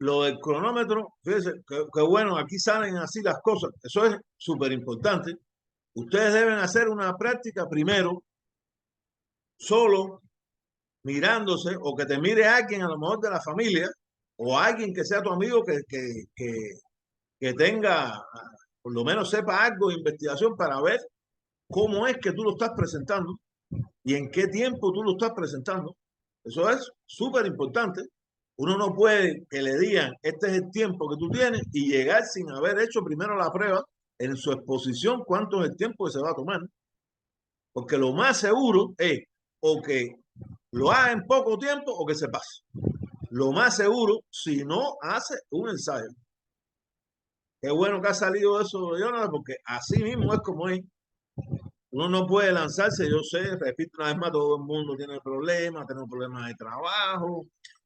A: Lo del cronómetro, fíjense, que bueno, aquí salen así las cosas. Eso es súper importante. Ustedes deben hacer una práctica primero, solo, mirándose, o que te mire alguien, a lo mejor de la familia, o alguien que sea tu amigo que tenga, por lo menos sepa algo de investigación para ver cómo es que tú lo estás presentando y en qué tiempo tú lo estás presentando. Eso es súper importante. Uno no puede que le digan, este es el tiempo que tú tienes y llegar sin haber hecho primero la prueba en su exposición, cuánto es el tiempo que se va a tomar. Porque lo más seguro es o que lo haga en poco tiempo o que se pase. Lo más seguro, si no hace un ensayo. Qué bueno que ha salido eso, Jonathan, porque así mismo es como es. Uno no puede lanzarse, yo sé, repito una vez más, todo el mundo tiene problemas, tenemos problemas de trabajo,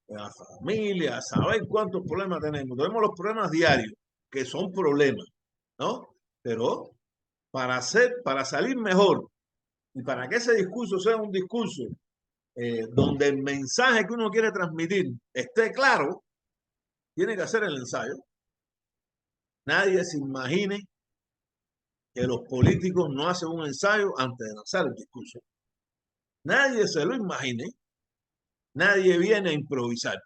A: de la familia, saber cuántos problemas tenemos. Tenemos los problemas diarios, que son problemas, ¿no? Pero para salir mejor y para que ese discurso sea un discurso donde el mensaje que uno quiere transmitir esté claro, tiene que hacer el ensayo. Nadie se imagine que los políticos no hacen un ensayo antes de lanzar el discurso. Nadie se lo imagine. Nadie viene a improvisar.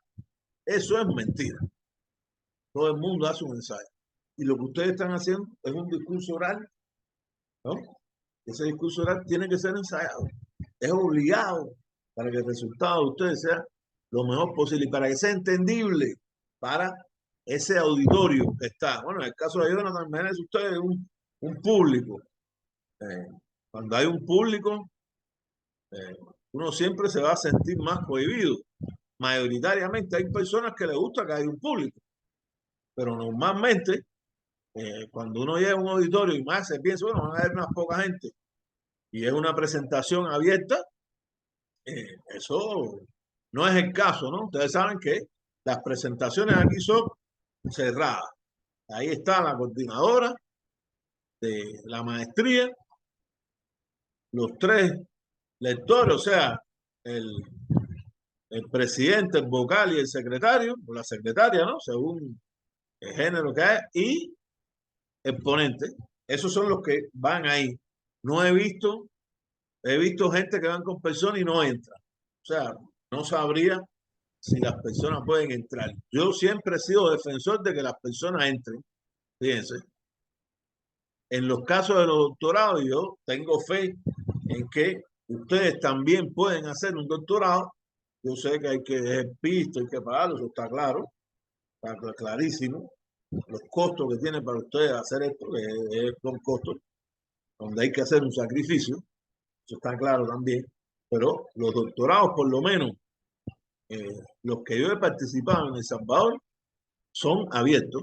A: Eso es mentira. Todo el mundo hace un ensayo. Y lo que ustedes están haciendo es un discurso oral, ¿no? Ese discurso oral tiene que ser ensayado. Es obligado para que el resultado de ustedes sea lo mejor posible y para que sea entendible para ese auditorio que está. Bueno, en el caso de Jonathan, imagínense ustedes un público. Cuando hay un público, uno siempre se va a sentir más cohibido. Mayoritariamente hay personas que les gusta que haya un público, pero normalmente cuando uno llega a un auditorio y más se piensa, bueno, van a haber unas poca gente y es una presentación abierta, eso no es el caso, ¿no? Ustedes saben que las presentaciones aquí son cerradas. Ahí está la coordinadora de la maestría, los tres lectores, o sea, el presidente, el vocal y el secretario, o la secretaria, ¿no? Según el género que hay, y el ponente. Esos son los que van ahí. No he visto gente que van con personas y no entran. O sea, no sabría si las personas pueden entrar. Yo siempre he sido defensor de que las personas entren. Fíjense. En los casos de los doctorados, yo tengo fe en que ustedes también pueden hacer un doctorado. Yo sé que hay que dejar pisto, hay que pagarlo, eso está claro, está clarísimo. Los costos que tiene para ustedes hacer esto son costos donde hay que hacer un sacrificio, eso está claro también, pero los doctorados, por lo menos los que yo he participado en El Salvador, son abiertos.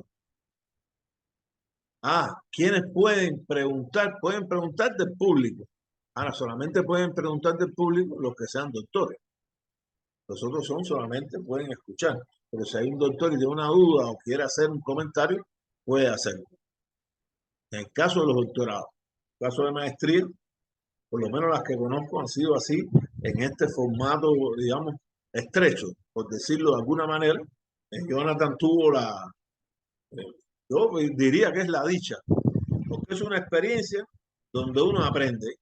A: ¿Quiénes pueden preguntar? Pueden preguntar del público. Ahora, solamente pueden preguntar del público los que sean doctores. Los otros solamente pueden escuchar. Pero si hay un doctor y tiene una duda o quiere hacer un comentario, puede hacerlo. En el caso de los doctorados, en el caso de maestría, por lo menos las que conozco han sido así, en este formato, digamos, estrecho, por decirlo de alguna manera. Jonathan tuvo yo diría que es la dicha, porque es una experiencia donde uno aprende.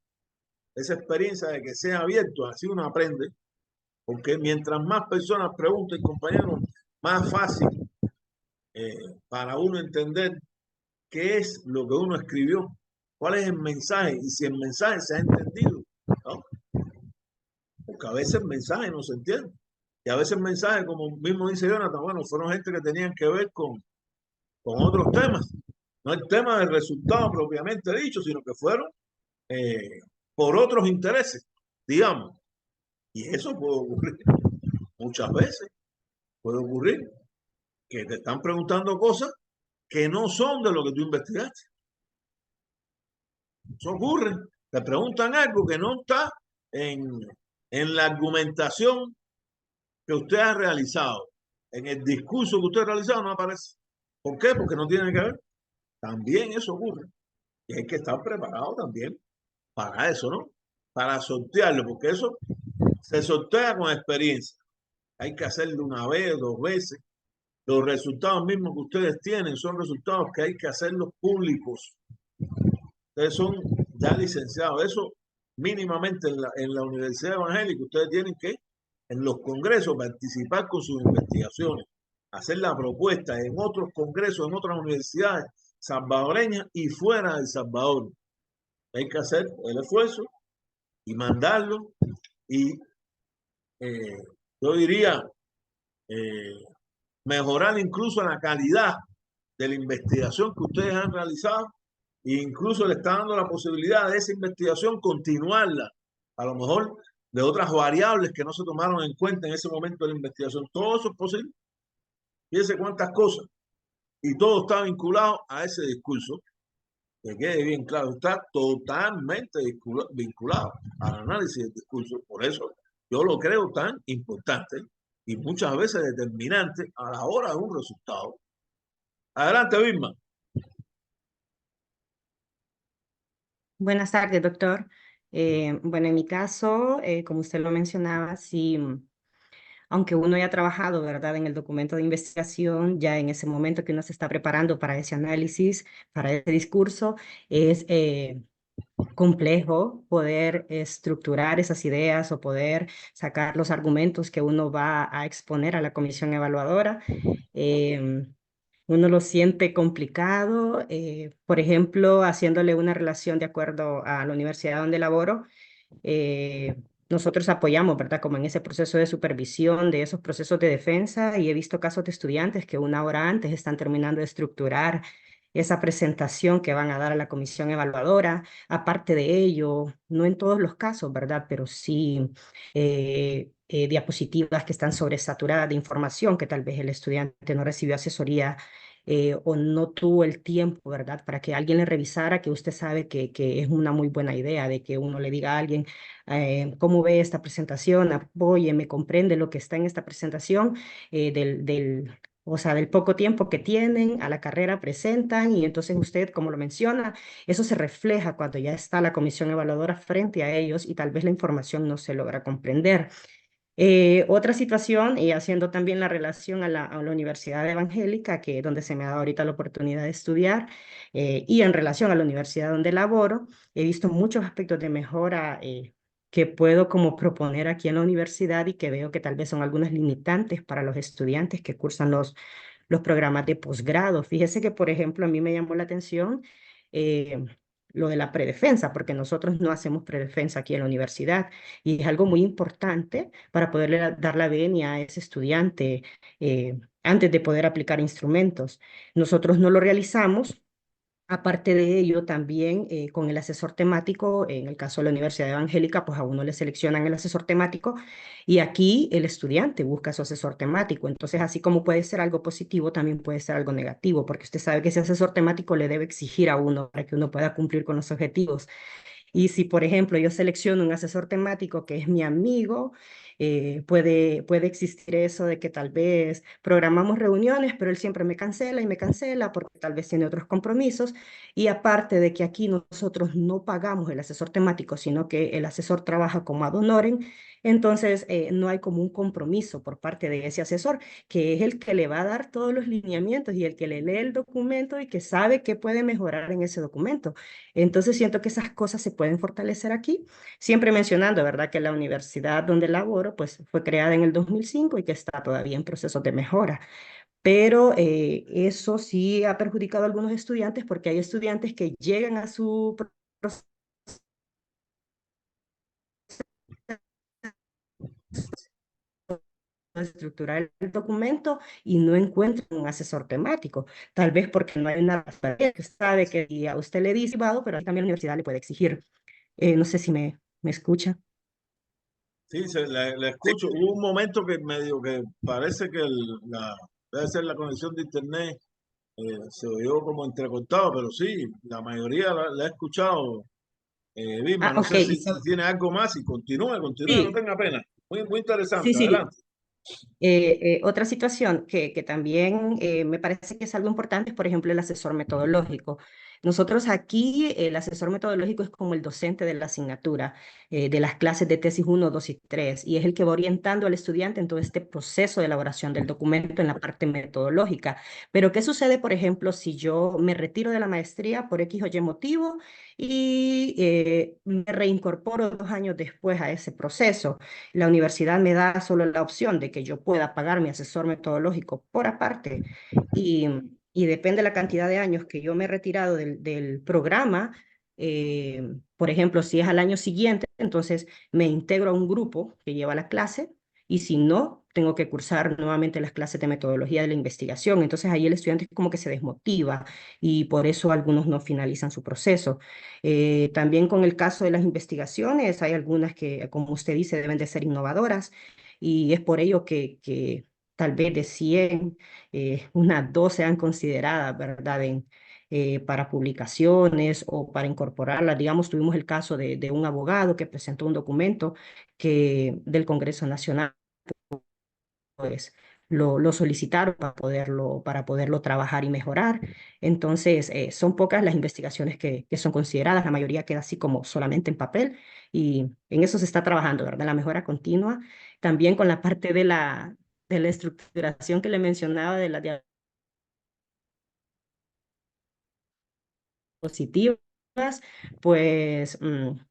A: Esa experiencia de que sea abierto, así uno aprende, porque mientras más personas pregunten, compañeros, más fácil para uno entender qué es lo que uno escribió, cuál es el mensaje y si el mensaje se ha entendido, ¿no? Porque a veces el mensaje no se entiende y a veces el mensaje, como mismo dice Jonathan, bueno, fueron gente que tenían que ver con otros temas, no el tema del resultado propiamente dicho, sino que fueron por otros intereses, digamos. Y eso puede ocurrir muchas veces. Puede ocurrir que te están preguntando cosas que no son de lo que tú investigaste. Eso ocurre. Te preguntan algo que no está en la argumentación que usted ha realizado. En el discurso que usted ha realizado no aparece. ¿Por qué? Porque no tiene que ver. También eso ocurre. Y hay que estar preparado también para eso, ¿no? Para sortearlo, porque eso se sortea con experiencia. Hay que hacerlo una vez, dos veces. Los resultados mismos que ustedes tienen son resultados que hay que hacerlos públicos. Ustedes son ya licenciados. Eso mínimamente en la Universidad Evangélica, ustedes tienen que en los congresos participar con sus investigaciones, hacer la propuesta en otros congresos, en otras universidades salvadoreñas y fuera de El Salvador. Hay que hacer el esfuerzo y mandarlo y yo diría mejorar incluso la calidad de la investigación que ustedes han realizado e incluso le está dando la posibilidad de esa investigación continuarla, a lo mejor de otras variables que no se tomaron en cuenta en ese momento de la investigación. Todo eso es posible. Fíjense cuántas cosas. Y todo está vinculado a ese discurso. Que quede bien claro, está totalmente vinculado al análisis del discurso. Por eso yo lo creo tan importante y muchas veces determinante a la hora de un resultado. Adelante, Vilma.
G: Buenas tardes, doctor. Bueno, en mi caso, como usted lo mencionaba, sí, aunque uno ya ha trabajado, ¿verdad?, en el documento de investigación, ya en ese momento que uno se está preparando para ese análisis, para ese discurso, es complejo poder estructurar esas ideas o poder sacar los argumentos que uno va a exponer a la comisión evaluadora. Uno lo siente complicado, por ejemplo, haciéndole una relación de acuerdo a la universidad donde laboro. Nosotros apoyamos, ¿verdad? Como en ese proceso de supervisión de esos procesos de defensa, y he visto casos de estudiantes que una hora antes están terminando de estructurar esa presentación que van a dar a la comisión evaluadora. Aparte de ello, no en todos los casos, ¿verdad? Pero sí diapositivas que están sobresaturadas de información, que tal vez el estudiante no recibió asesoría o no tuvo el tiempo, ¿verdad? Para que alguien le revisara, que usted sabe que es una muy buena idea de que uno le diga a alguien, ¿cómo ve esta presentación? Apóyeme, comprende lo que está en esta presentación o sea, del poco tiempo que tienen a la carrera presentan, y entonces usted, como lo menciona, eso se refleja cuando ya está la comisión evaluadora frente a ellos y tal vez la información no se logra comprender. Otra situación, y haciendo también la relación a la Universidad Evangélica, que es donde se me ha dado ahorita la oportunidad de estudiar, y en relación a la universidad donde laboro, he visto muchos aspectos de mejora que puedo como proponer aquí en la universidad y que veo que tal vez son algunas limitantes para los estudiantes que cursan los programas de posgrado. Fíjese que, por ejemplo, a mí me llamó la atención eh, lo de la predefensa, porque nosotros no hacemos predefensa aquí en la universidad, y es algo muy importante para poderle dar la venia a ese estudiante antes de poder aplicar instrumentos. Nosotros no lo realizamos. Aparte de ello, también con el asesor temático, en el caso de la Universidad Evangélica, pues a uno le seleccionan el asesor temático y aquí el estudiante busca su asesor temático. Entonces, así como puede ser algo positivo, también puede ser algo negativo, porque usted sabe que ese asesor temático le debe exigir a uno para que uno pueda cumplir con los objetivos. Y si, por ejemplo, yo selecciono un asesor temático que es mi amigo, puede existir eso de que tal vez programamos reuniones, pero él siempre me cancela y me cancela porque tal vez tiene otros compromisos. Y aparte de que aquí nosotros no pagamos el asesor temático, sino que el asesor trabaja como ad honorem, entonces no hay como un compromiso por parte de ese asesor, que es el que le va a dar todos los lineamientos y el que le lee el documento y que sabe qué puede mejorar en ese documento. Entonces siento que esas cosas se pueden fortalecer aquí, siempre mencionando, ¿verdad?, que la universidad donde laboro pues fue creada en el 2005 y que está todavía en procesos de mejora. Pero eso sí ha perjudicado a algunos estudiantes, porque hay estudiantes que llegan a su proceso de estructurar el documento y no encuentran un asesor temático, tal vez porque no hay una que sabe que a usted le dice, pero también la universidad le puede exigir. No sé si me escucha.
A: Sí, le escucho. Hubo un momento que medio que parece que debe ser la conexión de internet, se oyó como entrecortado, pero sí, la mayoría la he escuchado. Vilma,
G: Ah,
A: no
G: ok.
A: sé si tiene algo más y continúe, no
G: Sí,
A: tenga pena. Muy
G: sí,
A: interesante,
G: sí.
A: adelante.
G: Otra situación que también me parece que es algo importante es, por ejemplo, el asesor metodológico. Nosotros aquí, el asesor metodológico es como el docente de la asignatura, de las clases de tesis 1, 2 y 3, y es el que va orientando al estudiante en todo este proceso de elaboración del documento en la parte metodológica. Pero, ¿qué sucede, por ejemplo, si yo me retiro de la maestría por X o Y motivo y me reincorporo 2 años después a ese proceso? La universidad me da solo la opción de que yo pueda pagar mi asesor metodológico por aparte y, y depende de la cantidad de años que yo me he retirado del programa. Por ejemplo, si es al año siguiente, entonces me integro a un grupo que lleva la clase y si no, tengo que cursar nuevamente las clases de metodología de la investigación. Entonces ahí el estudiante como que se desmotiva y por eso algunos no finalizan su proceso. También con el caso de las investigaciones, hay algunas que, como usted dice, deben de ser innovadoras y es por ello que tal vez de 100, unas 2 sean consideradas, ¿verdad? Para publicaciones o para incorporarlas. Digamos, tuvimos el caso de un abogado que presentó un documento del Congreso Nacional, pues lo solicitaron para poderlo trabajar y mejorar. Entonces, son pocas las investigaciones que son consideradas, la mayoría queda así como solamente en papel y en eso se está trabajando, ¿verdad? La mejora continua. También con la parte de la estructuración que le mencionaba de la diapositivas, pues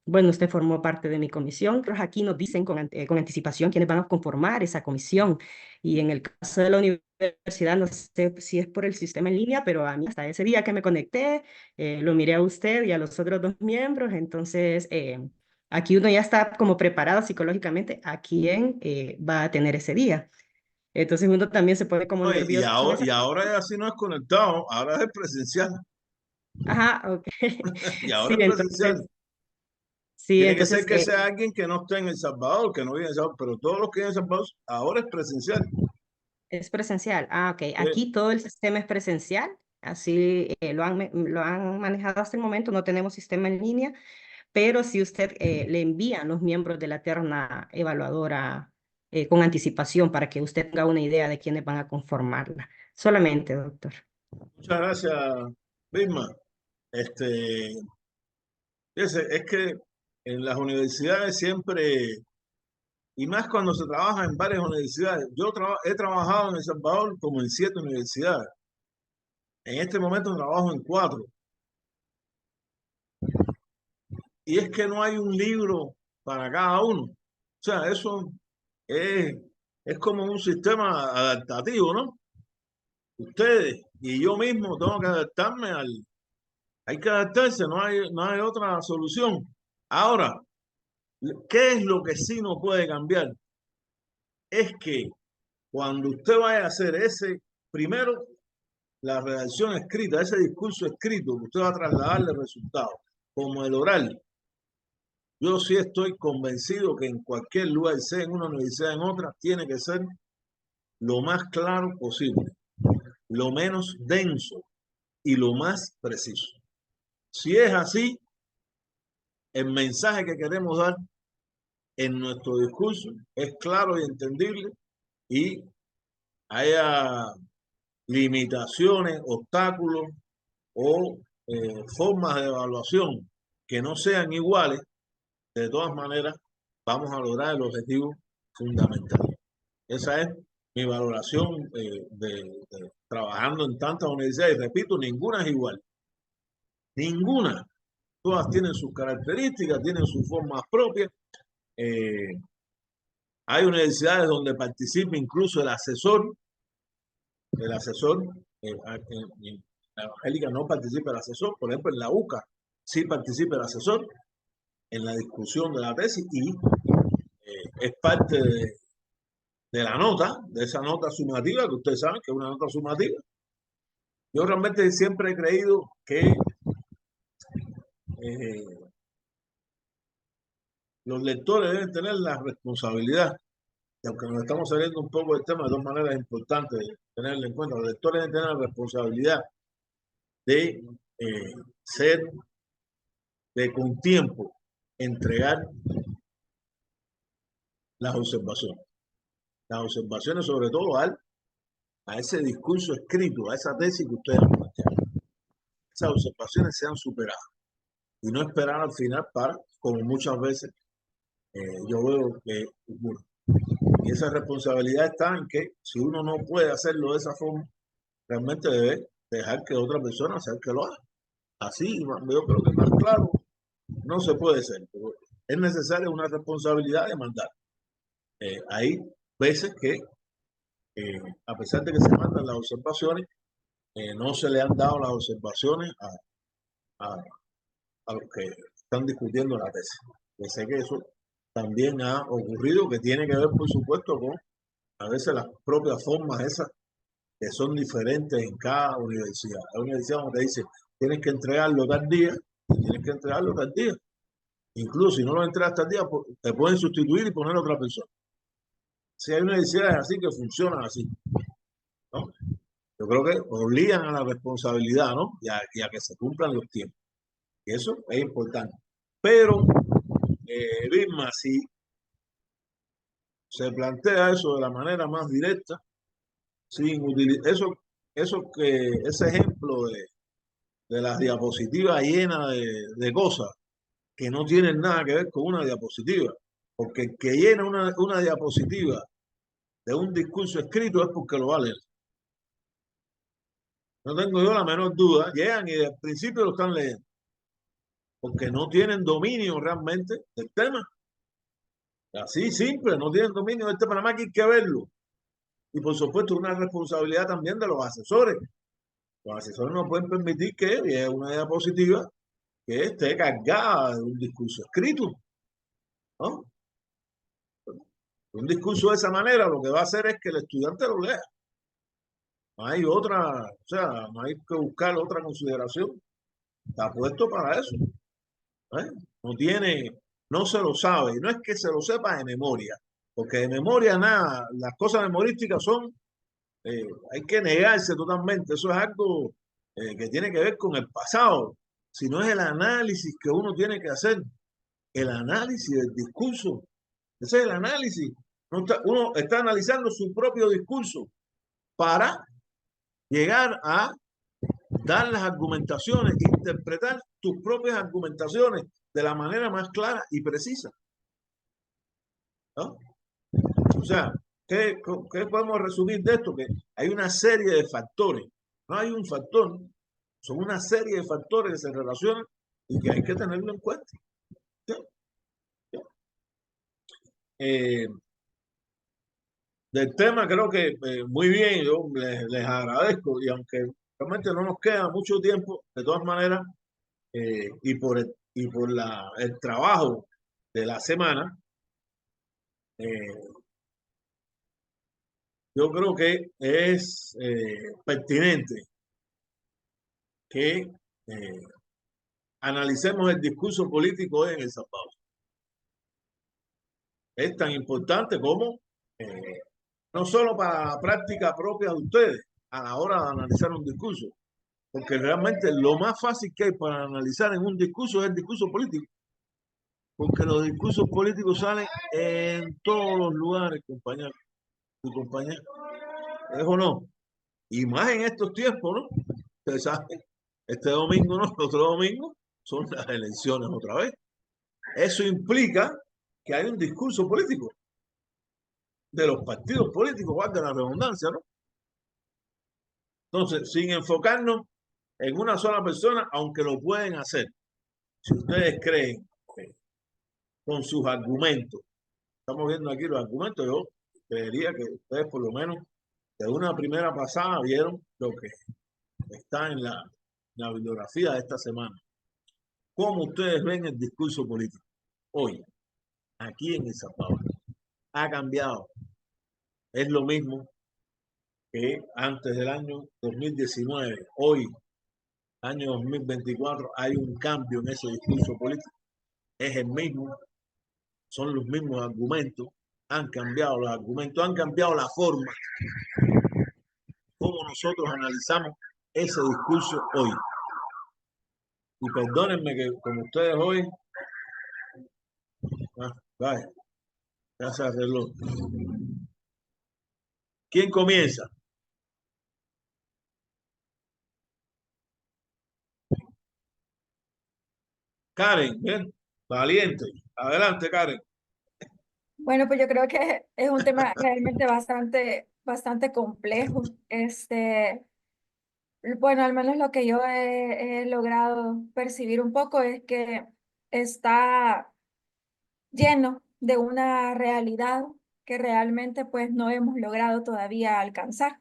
G: bueno, usted formó parte de mi comisión. Pero aquí nos dicen con anticipación quiénes van a conformar esa comisión. Y en el caso de la universidad, no sé si es por el sistema en línea, pero a mí hasta ese día que me conecté, lo miré a usted y a los otros 2 miembros. Entonces, aquí uno ya está como preparado psicológicamente a quién va a tener ese día. Entonces uno también se pone como
A: No,
G: nervioso en esa.
A: y ahora así no es conectado, ahora es presencial.
G: Ajá, ok.
A: Y
G: Sí,
A: ahora es presencial.
G: entonces, sí,
A: Tiene que ser
G: entonces
A: que sea alguien que no esté en El Salvador, que no vive en El Salvador, pero todos los que viven en El Salvador ahora es presencial.
G: es presencial. Ah, ok.
A: Eh,
G: Aquí todo el sistema es presencial, así lo han manejado hasta el momento, no tenemos sistema en línea, pero si usted le envían los miembros de la terna evaluadora con anticipación para que usted tenga una idea de quiénes van a conformarla. Solamente, doctor.
A: Muchas gracias, Vilma. Este, fíjese, es que en las universidades siempre, y más cuando se trabaja en varias universidades, he trabajado en El Salvador como en 7 universidades. En este momento trabajo en 4. Y es que no hay un libro para cada uno. O sea, eso es, es como un sistema adaptativo, ¿no? Ustedes y yo mismo tengo que adaptarme hay que adaptarse, no hay otra solución. Ahora, ¿qué es lo que sí no puede cambiar? Es que cuando usted vaya a hacer primero, la redacción escrita, ese discurso escrito que usted va a trasladarle resultados, como el oral, yo sí estoy convencido que en cualquier lugar, sea en una universidad o en otra, tiene que ser lo más claro posible, lo menos denso y lo más preciso. Si es así, el mensaje que queremos dar en nuestro discurso es claro y entendible y haya limitaciones, obstáculos o formas de evaluación que no sean iguales, de todas maneras vamos a lograr el objetivo fundamental. Esa es mi valoración trabajando en tantas universidades. Y repito, ninguna es igual. Ninguna. Todas tienen sus características, tienen sus formas propias. Hay universidades donde participa incluso el asesor. En la evangélica no participa el asesor. Por ejemplo, en la UCA sí participa el asesor en la discusión de la tesis y es parte de la nota, de esa nota sumativa, que ustedes saben que es una nota sumativa. Yo realmente siempre he creído que los lectores deben tener la responsabilidad, y aunque nos estamos saliendo un poco del tema, de dos maneras importantes de tenerlo en cuenta, los lectores deben tener la responsabilidad de ser, de con tiempo, entregar las observaciones. Las observaciones sobre todo a ese discurso escrito, a esa tesis que ustedes han planteado. Esas observaciones sean superadas y no esperar al final para, como muchas veces yo veo que ocurre. Y esa responsabilidad está en que si uno no puede hacerlo de esa forma, realmente debe dejar que otra persona sea el que lo haga. Así, yo creo que más claro no se puede ser, pero es necesaria una responsabilidad de mandar. Hay veces que, a pesar de que se mandan las observaciones, no se le han dado las observaciones a los que están discutiendo la tesis. Yo sé que eso también ha ocurrido, que tiene que ver, por supuesto, con a veces las propias formas esas que son diferentes en cada universidad. La universidad donde te dice, tienes que entregarlo tal día, y tienes que entregarlo tal día. Incluso si no lo entregas tal día, te pueden sustituir y poner otra persona. Si hay universidades así que funcionan así, ¿no? Yo creo que obligan a la responsabilidad, ¿no? Y a que se cumplan los tiempos. Y eso es importante. Pero, Vilma, si se plantea eso de la manera más directa, sin utilizar ese ejemplo de las diapositivas llenas de cosas que no tienen nada que ver con una diapositiva, porque el que llena una diapositiva de un discurso escrito es porque lo va a leer. No tengo yo la menor duda, llegan y al principio lo están leyendo, porque no tienen dominio realmente del tema. Así simple, no tienen dominio del tema, nada más que hay que verlo. Y por supuesto una responsabilidad también de los asesores. Los asesores no pueden permitir que llegue una diapositiva que esté cargada de un discurso escrito, ¿no? Un discurso de esa manera lo que va a hacer es que el estudiante lo lea. No hay otra, o sea, no hay que buscar otra consideración. Está puesto para eso. No tiene, no se lo sabe. Y no es que se lo sepa de memoria, porque de memoria nada, las cosas memorísticas son, hay que negarse totalmente. Eso es algo que tiene que ver con el pasado, sino es el análisis que uno tiene que hacer, el análisis del discurso. Ese es el análisis. Uno está analizando su propio discurso para llegar a dar las argumentaciones, interpretar tus propias argumentaciones de la manera más clara y precisa, ¿no? O sea, ¿qué podemos resumir de esto? Que hay una serie de factores, no hay un factor, son una serie de factores que se relacionan y que hay que tenerlo en cuenta. ¿Sí? ¿Sí? Del tema creo que muy bien, yo les agradezco y aunque realmente no nos queda mucho tiempo, de todas maneras, y por el trabajo de la semana, yo creo que es pertinente que analicemos el discurso político hoy en El Salvador. Es tan importante como no solo para la práctica propia de ustedes a la hora de analizar un discurso, porque realmente lo más fácil que hay para analizar en un discurso es el discurso político, porque los discursos políticos salen en todos los lugares, compañeros y compañeras, ¿es o no? Y más en estos tiempos, ¿no? Ustedes saben, este domingo, ¿no? El otro domingo son las elecciones otra vez. Eso implica que hay un discurso político de los partidos políticos, valga la redundancia, ¿no? Entonces, sin enfocarnos en una sola persona, aunque lo pueden hacer, si ustedes creen que con sus argumentos, estamos viendo aquí los argumentos, yo creería que ustedes por lo menos de una primera pasada vieron lo que está en la bibliografía de esta semana. ¿Cómo ustedes ven el discurso político hoy, aquí en El Salvador? Ha cambiado. Es lo mismo que antes del año 2019. Hoy, año 2024, hay un cambio en ese discurso político. Es el mismo. son los mismos argumentos, han cambiado los argumentos, han cambiado la forma como nosotros analizamos ese discurso hoy. Y perdónenme que como ustedes hoy, vaya, ya se arregló. ¿Quién comienza? Karen, ¿bien? Valiente. Adelante, Karen.
E: Bueno, pues yo creo que es un tema realmente bastante complejo. Bueno, al menos lo que yo he logrado percibir un poco es que está lleno de una realidad que realmente pues no hemos logrado todavía alcanzar.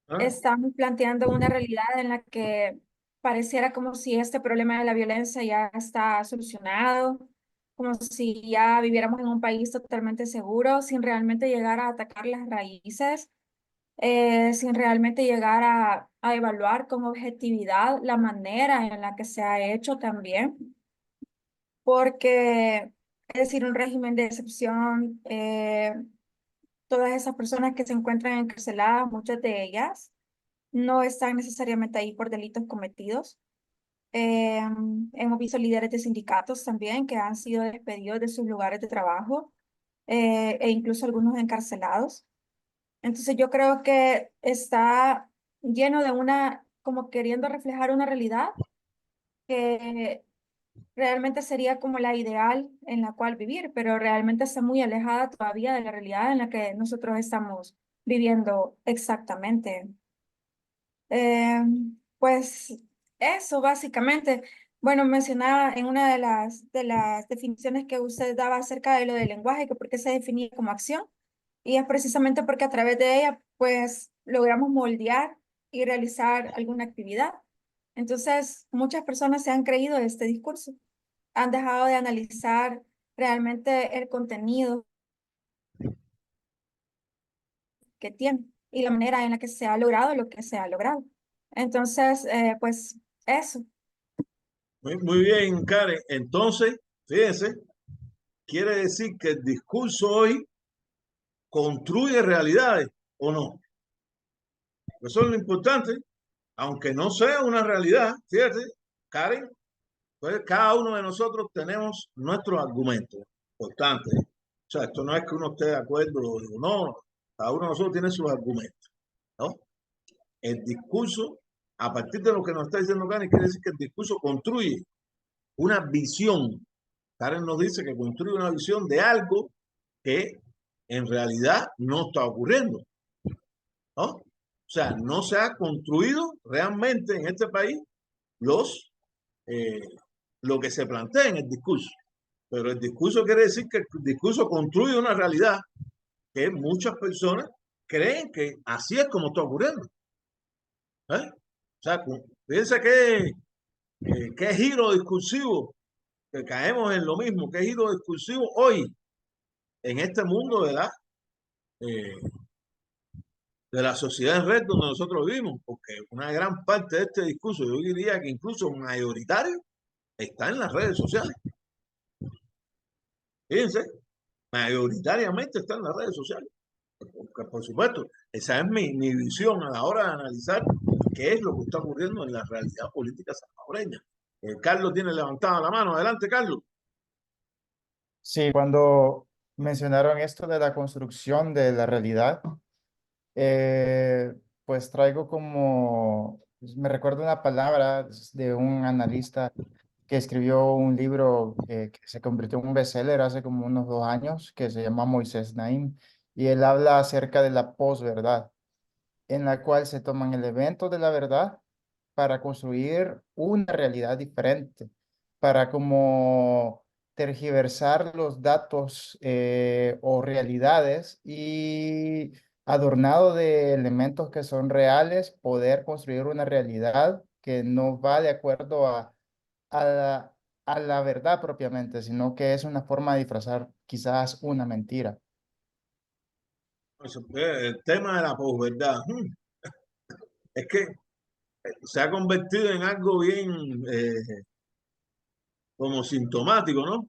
A: ¿Ah?
E: Estamos planteando una realidad en la que pareciera como si este problema de la violencia ya está solucionado, como si ya viviéramos en un país totalmente seguro, sin realmente llegar a atacar las raíces, sin realmente llegar a evaluar con objetividad la manera en la que se ha hecho también, porque es decir, un régimen de excepción, todas esas personas que se encuentran encarceladas, muchas de ellas no están necesariamente ahí por delitos cometidos. Hemos visto líderes de sindicatos también que han sido despedidos de sus lugares de trabajo, e incluso algunos encarcelados. Entonces yo creo que está lleno de como queriendo reflejar una realidad que realmente sería como la ideal en la cual vivir, pero realmente está muy alejada todavía de la realidad en la que nosotros estamos viviendo exactamente. Eh, pues eso básicamente. Bueno, mencionaba en una de las definiciones que usted daba acerca de lo del lenguaje, que por qué se definía como acción, y es precisamente porque a través de ella, pues, logramos moldear y realizar alguna actividad. Entonces, muchas personas se han creído este discurso, han dejado de analizar realmente el contenido que tiene y la manera en la que se ha logrado lo que se ha logrado. Entonces, pues eso.
A: Muy bien, Karen. Entonces, fíjense, quiere decir que el discurso hoy construye realidades o no. Eso es lo importante, aunque no sea una realidad, fíjate, Karen, pues cada uno de nosotros tenemos nuestros argumentos importantes. O sea, esto no es que uno esté de acuerdo o no, cada uno de nosotros tiene sus argumentos, ¿no? El discurso, a partir de lo que nos está diciendo Karen, quiere decir que el discurso construye una visión. Karen nos dice que construye una visión de algo que en realidad no está ocurriendo, ¿no? O sea, no se ha construido realmente en este país los, eh, lo que se plantea en el discurso. Pero el discurso quiere decir que el discurso construye una realidad que muchas personas creen que así es como está ocurriendo. ¿Eh? O sea, fíjense qué giro discursivo, que caemos en lo mismo, qué giro discursivo hoy en este mundo, ¿verdad? Eh, de la sociedad en red donde nosotros vivimos, porque una gran parte de este discurso, yo diría que incluso mayoritario, está en las redes sociales. Fíjense, mayoritariamente está en las redes sociales. Porque, por supuesto, esa es mi visión a la hora de analizar qué es lo que está ocurriendo en la realidad política salvadoreña. Carlos tiene levantada la mano. Adelante, Carlos.
B: Sí, cuando mencionaron esto de la construcción de la realidad, pues traigo como, pues, me recuerdo una palabra de un analista que escribió un libro que se convirtió en un bestseller hace como unos 2 años, que se llama Moisés Naim, y él habla acerca de la posverdad, en la cual se toman elementos de la verdad para construir una realidad diferente, para como tergiversar los datos o realidades y adornado de elementos que son reales, poder construir una realidad que no va de acuerdo a a la verdad propiamente, sino que es una forma de disfrazar quizás una mentira.
A: El tema de la posverdad es que se ha convertido en algo bien como sintomático, ¿no?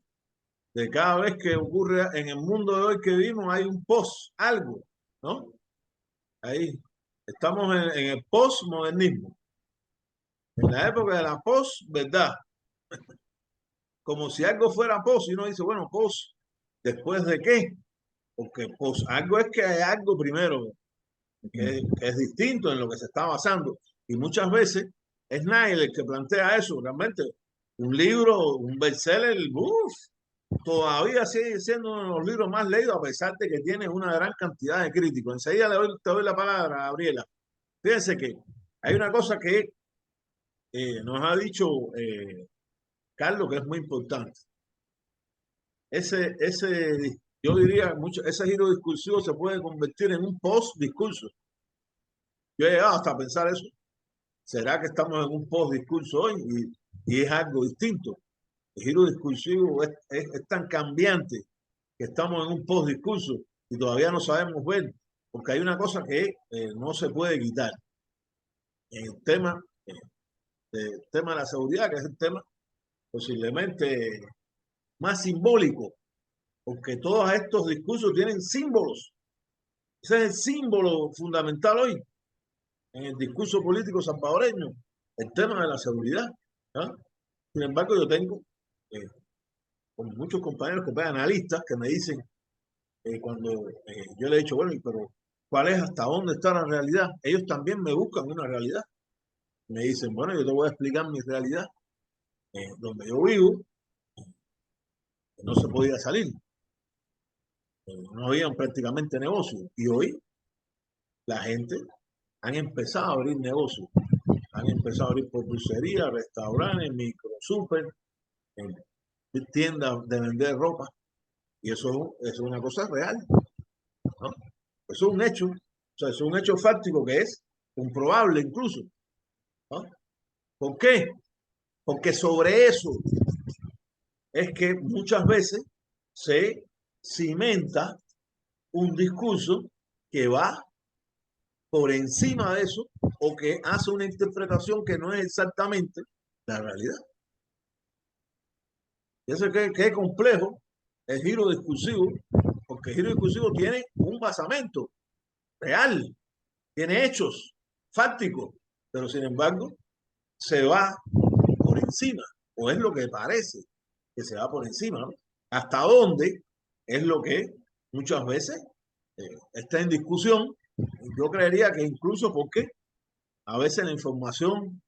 A: de cada vez que ocurre en el mundo de hoy que vivimos, hay un post, algo, ¿no? Ahí estamos en el postmodernismo, en la época de la post-verdad, como si algo fuera post, y uno dice, bueno, post, ¿después de qué? Porque post, algo es que hay algo primero, que es distinto en lo que se está basando, y muchas veces es Nigel el que plantea eso, realmente, un libro, un bestseller, ¡uf! Todavía sigue siendo uno de los libros más leídos a pesar de que tiene una gran cantidad de críticos. Enseguida te doy la palabra, Gabriela. Fíjense que hay una cosa que nos ha dicho Carlos que es muy importante. Yo diría, ese giro discursivo se puede convertir en un post-discurso. Yo he llegado hasta a pensar eso. ¿Será que estamos en un post-discurso hoy y es algo distinto? El giro discursivo es tan cambiante que estamos en un post-discurso y todavía no sabemos ver, porque hay una cosa que no se puede quitar. El tema, el tema de la seguridad, que es el tema posiblemente más simbólico, porque todos estos discursos tienen símbolos. Ese es el símbolo fundamental hoy en el discurso político salvadoreño, el tema de la seguridad. ¿Ah? Sin embargo, yo tengo con muchos compañeros que son analistas que me dicen, cuando yo le he dicho, bueno, pero ¿cuál es hasta dónde está la realidad? Ellos también me buscan una realidad. Me dicen, bueno, yo te voy a explicar mi realidad. Donde yo vivo, no se podía salir. No había prácticamente negocios. Y hoy la gente han empezado a abrir negocios. Han empezado a abrir pulserías, restaurantes, micro super, tiendas de vender ropa. Y eso es una cosa real, ¿no? Eso es un hecho. O sea, es un hecho fáctico que es comprobable incluso, ¿no? ¿Por qué? Porque sobre eso es que muchas veces se cimenta un discurso que va por encima de eso o que hace una interpretación que no es exactamente la realidad. Y eso que es complejo, el giro discursivo, porque el giro discursivo tiene un basamento real, tiene hechos fácticos, pero sin embargo se va por encima, o es lo que parece que se va por encima, ¿no? ¿Hasta dónde? Es lo que muchas veces está en discusión. Yo creería que incluso porque a veces la información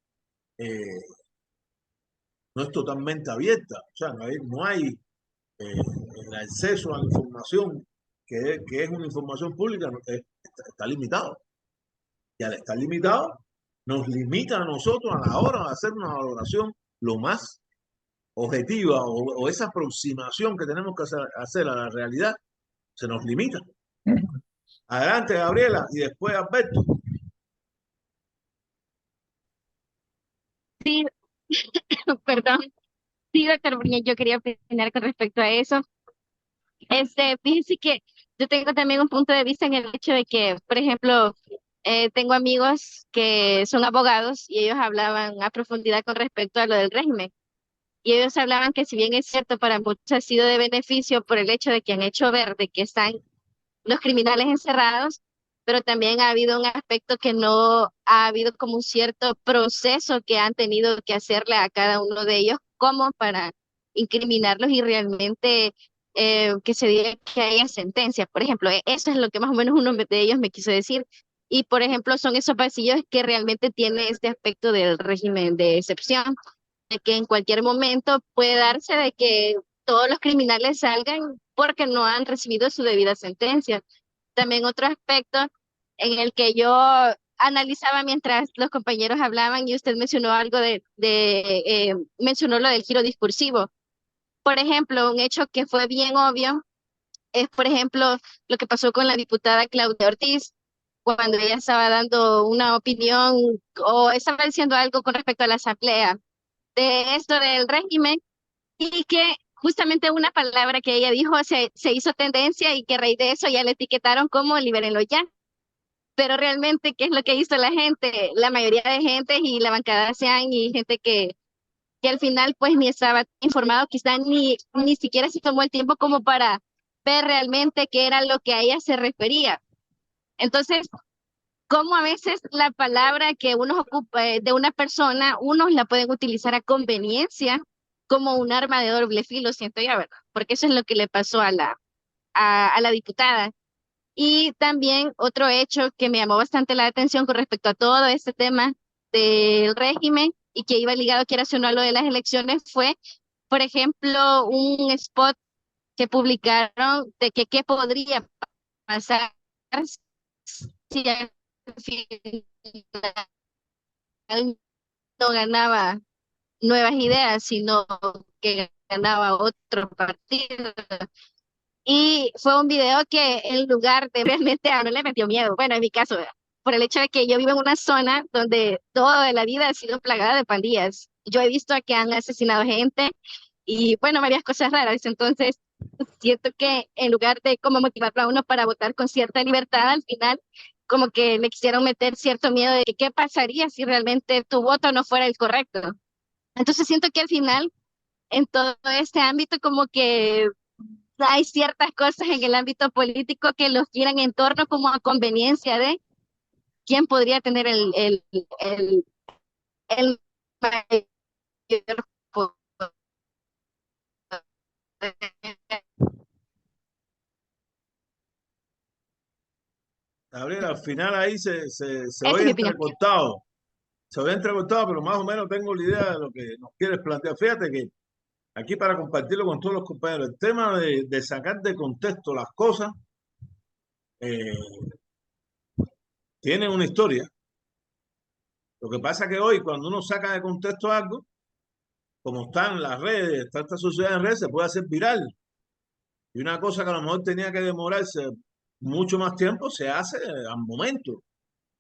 A: no es totalmente abierta, o sea, no hay el acceso a la información que es una información pública, está limitado. Y al estar limitado, nos limita a nosotros a la hora de hacer una valoración lo más objetiva o esa aproximación que tenemos que hacer a la realidad, se nos limita. Adelante, Gabriela, y después Alberto.
H: Sí, perdón. Sí, doctor Brian, yo quería opinar con respecto a eso. Fíjense que yo tengo también un punto de vista en el hecho de que, por ejemplo, tengo amigos que son abogados y ellos hablaban a profundidad con respecto a lo del régimen. Y ellos hablaban que si bien es cierto, para muchos ha sido de beneficio por el hecho de que han hecho ver de que están los criminales encerrados, pero también ha habido un aspecto que no ha habido como un cierto proceso que han tenido que hacerle a cada uno de ellos como para incriminarlos y realmente que se diga que haya sentencia. Por ejemplo, eso es lo que más o menos uno de ellos me quiso decir. Y por ejemplo, son esos pasillos que realmente tiene este aspecto del régimen de excepción, de que en cualquier momento puede darse de que todos los criminales salgan porque no han recibido su debida sentencia. También otro aspecto en el que yo analizaba mientras los compañeros hablaban y usted mencionó algo mencionó lo del giro discursivo. Por ejemplo, un hecho que fue bien obvio es, por ejemplo, lo que pasó con la diputada Claudia Ortiz, cuando ella estaba dando una opinión o estaba diciendo algo con respecto a la asamblea de esto del régimen y que justamente una palabra que ella dijo se hizo tendencia y que a raíz de eso ya le etiquetaron como libérenlo ya. Pero realmente, ¿qué es lo que hizo la gente? La mayoría de gente y la bancada sean y gente que que al final pues ni estaba informado, quizá ni siquiera se tomó el tiempo como para ver realmente qué era lo que a ella se refería. Entonces, como a veces la palabra que uno ocupa de una persona, unos la pueden utilizar a conveniencia como un arma de doble filo, siento yo, ¿verdad? Porque eso es lo que le pasó a la diputada. Y también otro hecho que me llamó bastante la atención con respecto a todo este tema del régimen y que iba ligado, quieras o no, a lo de las elecciones fue, por ejemplo, un spot que publicaron de que qué podría pasar si al final no ganaba Nuevas Ideas, sino que ganaba otro partido. Y fue un video que en lugar de realmente a uno le metió miedo, bueno, en mi caso, ¿verdad? Por el hecho de que yo vivo en una zona donde toda la vida ha sido plagada de pandillas. Yo he visto a que han asesinado gente y, bueno, varias cosas raras. Entonces, siento que en lugar de como motivarlo a uno para votar con cierta libertad, al final como que le quisieron meter cierto miedo de qué pasaría si realmente tu voto no fuera el correcto. Entonces siento que al final, en todo este ámbito, como que hay ciertas cosas en el ámbito político que los giran en torno como a conveniencia de quién podría tener el mayor poder.
A: Gabriel, al final ahí se
H: Esa es
A: oye
H: mi opinión.
A: entrecortado. Se oye entrecortado, pero más o menos tengo la idea de lo que nos quieres plantear. Fíjate que aquí para compartirlo con todos los compañeros, el tema de sacar de contexto las cosas eh, tiene una historia. Lo que pasa es que hoy cuando uno saca de contexto algo, como están las redes, está esta sociedad en redes, se puede hacer viral. Y una cosa que a lo mejor tenía que demorarse mucho más tiempo, se hace al momento.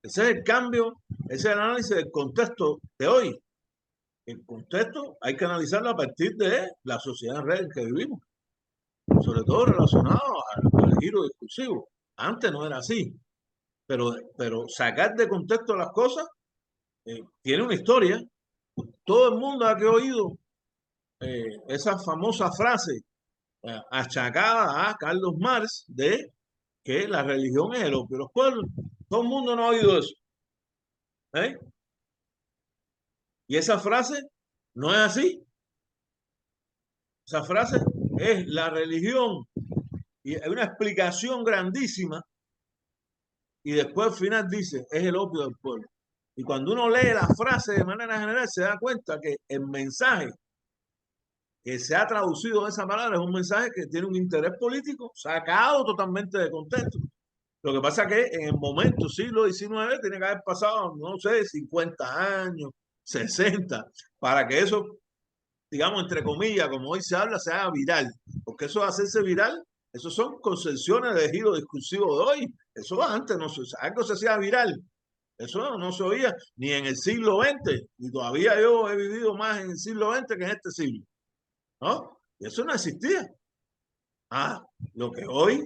A: Ese es el cambio, ese es el análisis del contexto de hoy. El contexto hay que analizarlo a partir de la sociedad en red en que vivimos, sobre todo relacionado al giro discursivo. Antes no era así, pero sacar de contexto las cosas tiene una historia. Todo el mundo ha oído esa famosa frase achacada a Carlos Marx de que la religión es el opio de los pueblos. Todo el mundo no ha oído eso. ¿Eh? Y esa frase no es así. Esa frase es la religión y es una explicación grandísima y después al final dice es el opio del pueblo. Y cuando uno lee la frase de manera general se da cuenta que el mensaje que se ha traducido en esa palabra es un mensaje que tiene un interés político sacado totalmente de contexto. Lo que pasa es que en el momento, siglo XIX, tiene que haber pasado, no sé, 50 años, 60, para que eso, digamos, entre comillas, como hoy se habla, se haga viral. Porque eso de hacerse viral, eso son concesiones de giro discursivo de hoy. Eso antes no se, algo se hacía viral. Eso no se oía ni en el siglo XX, y todavía yo he vivido más en el siglo XX que en este siglo. ¿No? Y eso no existía. Lo que hoy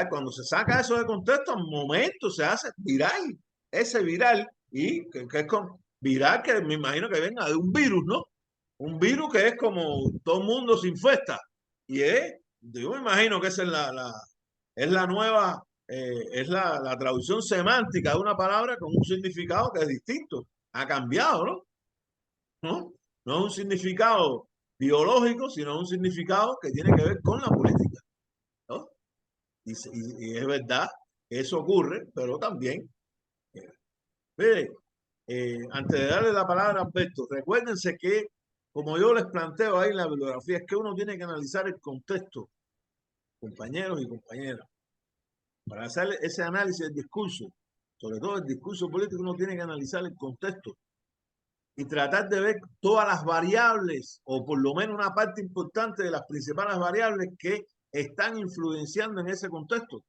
A: cuando se saca eso de contexto, al momento se hace viral, ese viral, y que es con viral que me imagino que venga de un virus, ¿no? Un virus que es como todo el mundo se infecta. Y yo me imagino que esa es la nueva, es la traducción semántica de una palabra con un significado que es distinto. Ha cambiado, ¿no? ¿No? No es un significado biológico, sino un significado que tiene que ver con la política, ¿no? Y es verdad que eso ocurre, pero también, mire, antes de darle la palabra a Alberto, recuérdense que, como yo les planteo ahí en la bibliografía, es que uno tiene que analizar el contexto, compañeros y compañeras, para hacer ese análisis del discurso, sobre todo el discurso político, uno tiene que analizar el contexto y tratar de ver todas las variables, o por lo menos una parte importante de las principales variables que están influenciando en ese contexto.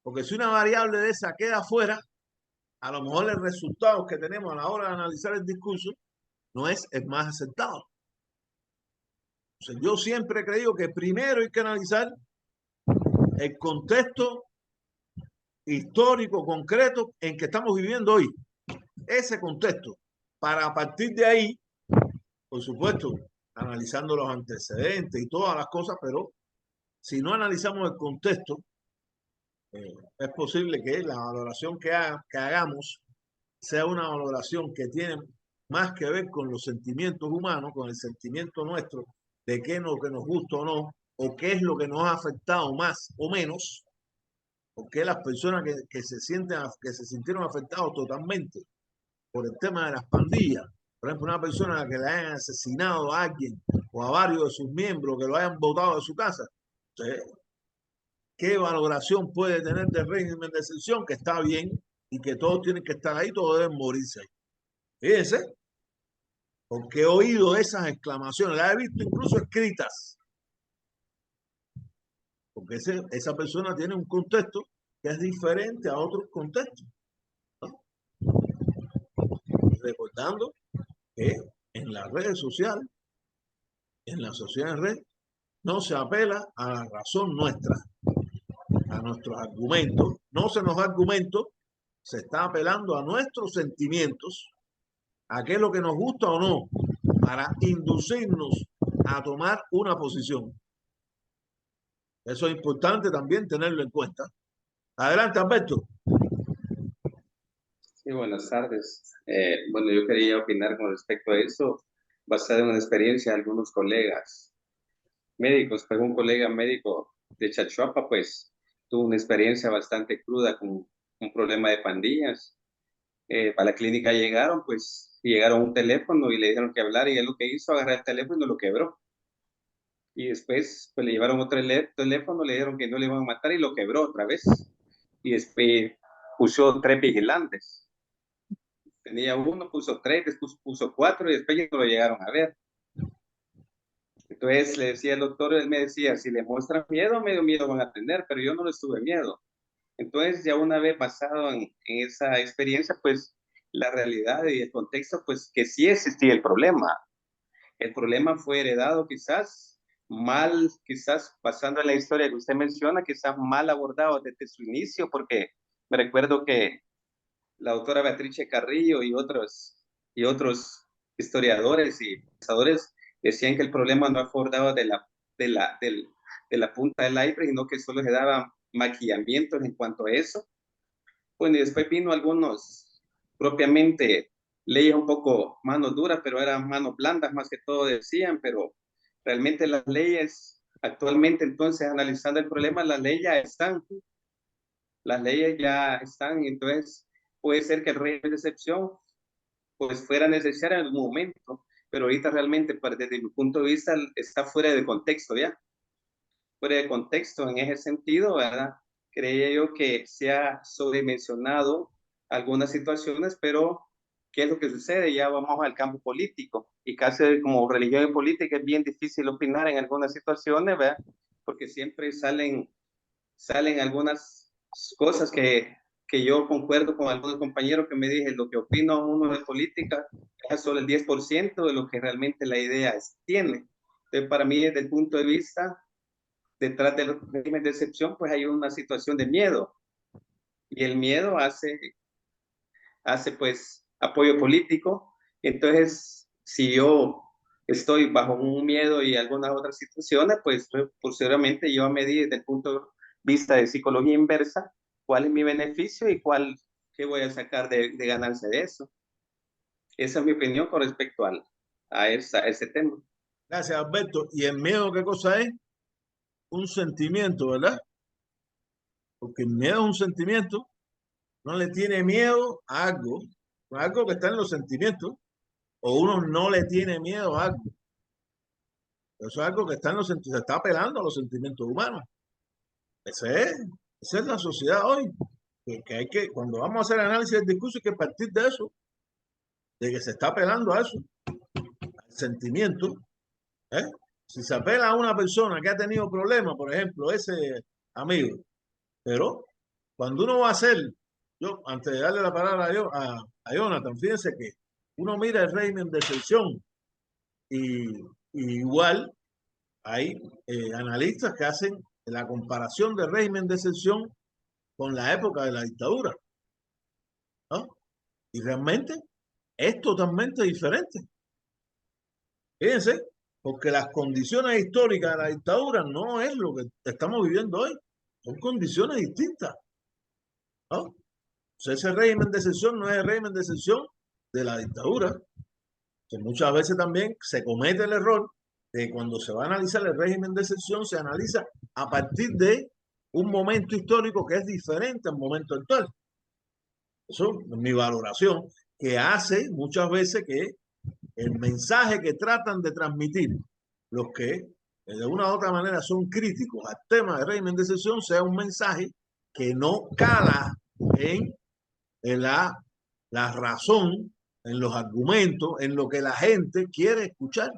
A: Porque si una variable de esa queda fuera, a lo mejor el resultado que tenemos a la hora de analizar el discurso no es el más acertado. Entonces, yo siempre he creído que primero hay que analizar el contexto histórico concreto en que estamos viviendo hoy. Ese contexto, para a partir de ahí por supuesto, analizando los antecedentes y todas las cosas, pero si no analizamos el contexto, es posible que la valoración que hagamos sea una valoración que tiene más que ver con los sentimientos humanos, con el sentimiento nuestro de qué es lo que nos gusta o no, o qué es lo que nos ha afectado más o menos, o qué las personas que se sintieron afectados totalmente por el tema de las pandillas. Por ejemplo, una persona que le hayan asesinado a alguien o a varios de sus miembros que lo hayan botado de su casa. Entonces, ¿qué valoración puede tener del régimen de excepción? Que está bien y que todos tienen que estar ahí, todos deben morirse ahí. Fíjense, porque he oído esas exclamaciones, las he visto incluso escritas, porque esa persona tiene un contexto que es diferente a otros contextos, ¿no? Recordando que en las redes sociales, en la sociedad en red, no se apela a la razón nuestra, a nuestros argumentos, no se nos da argumentos, se está apelando a nuestros sentimientos, a qué es lo que nos gusta o no, para inducirnos a tomar una posición. Eso es importante también tenerlo en cuenta. Adelante, Alberto.
D: Sí, buenas tardes. Bueno, yo quería opinar con respecto a eso, basado en una experiencia de algunos colegas médicos. Pues un colega médico de Chachuapa, pues, tuvo una experiencia bastante cruda con un problema de pandillas. Para la clínica llegaron, pues, y llegaron a un teléfono y le dijeron que hablar, y él lo que hizo, agarrar el teléfono y lo quebró. Y después, pues, le llevaron otro teléfono, le dijeron que no le iban a matar y lo quebró otra vez. Y después puso 3 vigilantes. Tenía uno, puso 3, después puso 4 y después ya no lo llegaron a ver. Entonces le decía el doctor, él me decía, si le muestran miedo, medio miedo van a tener, pero yo no les tuve miedo. Entonces ya una vez basado en esa experiencia, pues la realidad y el contexto, pues que sí existía el problema. El problema fue heredado quizás mal, quizás pasando en la historia que usted menciona, quizás mal abordado desde su inicio, porque me recuerdo que la doctora Beatrice Carrillo y otros historiadores y pensadores decían que el problema no fue abordado de la punta del iceberg, sino que solo se daban maquillamientos en cuanto a eso. Bueno, y después vino algunos propiamente leyes un poco manos duras, pero eran manos blandas más que todo decían, pero realmente las leyes actualmente, entonces analizando el problema, las leyes ya están, entonces puede ser que el régimen de excepción pues fuera necesario en algún momento, pero ahorita realmente desde mi punto de vista está fuera de contexto ya, fuera de contexto en ese sentido, ¿verdad? Creía yo que se ha sobredimensionado algunas situaciones, pero ¿qué es lo que sucede? Ya vamos al campo político y casi como religión y política es bien difícil opinar en algunas situaciones, ¿verdad? Porque siempre salen algunas cosas que yo concuerdo con algunos compañeros que me dije, lo que opino uno de política es solo el 10% de lo que realmente la idea tiene. Entonces, para mí, desde el punto de vista, detrás del régimen de excepción, pues hay una situación de miedo. Y el miedo hace pues apoyo político. Entonces, si yo estoy bajo un miedo y algunas otras situaciones, pues posteriormente yo a medir desde el punto de vista de psicología inversa, cuál es mi beneficio y qué voy a sacar de ganancia de eso. Esa es mi opinión con respecto a ese tema.
A: Gracias, Alberto. ¿Y el miedo qué cosa es? Un sentimiento, ¿verdad? Porque el miedo es un sentimiento. No le tiene miedo a algo que está en los sentimientos, o uno no le tiene miedo a algo. Eso es algo que está en los sentimientos, se está apelando a los sentimientos humanos. Esa es la sociedad hoy. Que hay que, cuando vamos a hacer análisis del discurso, hay que partir de eso, de que se está apelando a eso, al sentimiento. ¿Eh? Si se apela a una persona que ha tenido problemas, por ejemplo, ese amigo, pero cuando uno va a hacer, yo, antes de darle la palabra a Jonathan, fíjense que uno mira el régimen de excepción y igual hay analistas que hacen la comparación del régimen de excepción con la época de la dictadura, ¿no? Y realmente es totalmente diferente. Fíjense, porque las condiciones históricas de la dictadura no es lo que estamos viviendo hoy, son condiciones distintas, ¿no? O sea, ese régimen de excepción no es el régimen de excepción de la dictadura, que muchas veces también se comete el error de cuando se va a analizar el régimen de excepción, se analiza a partir de un momento histórico que es diferente al momento actual. Eso es mi valoración, que hace muchas veces que el mensaje que tratan de transmitir los que de una u otra manera son críticos al tema del régimen de excepción sea un mensaje que no cala en la razón, en los argumentos, en lo que la gente quiere escuchar.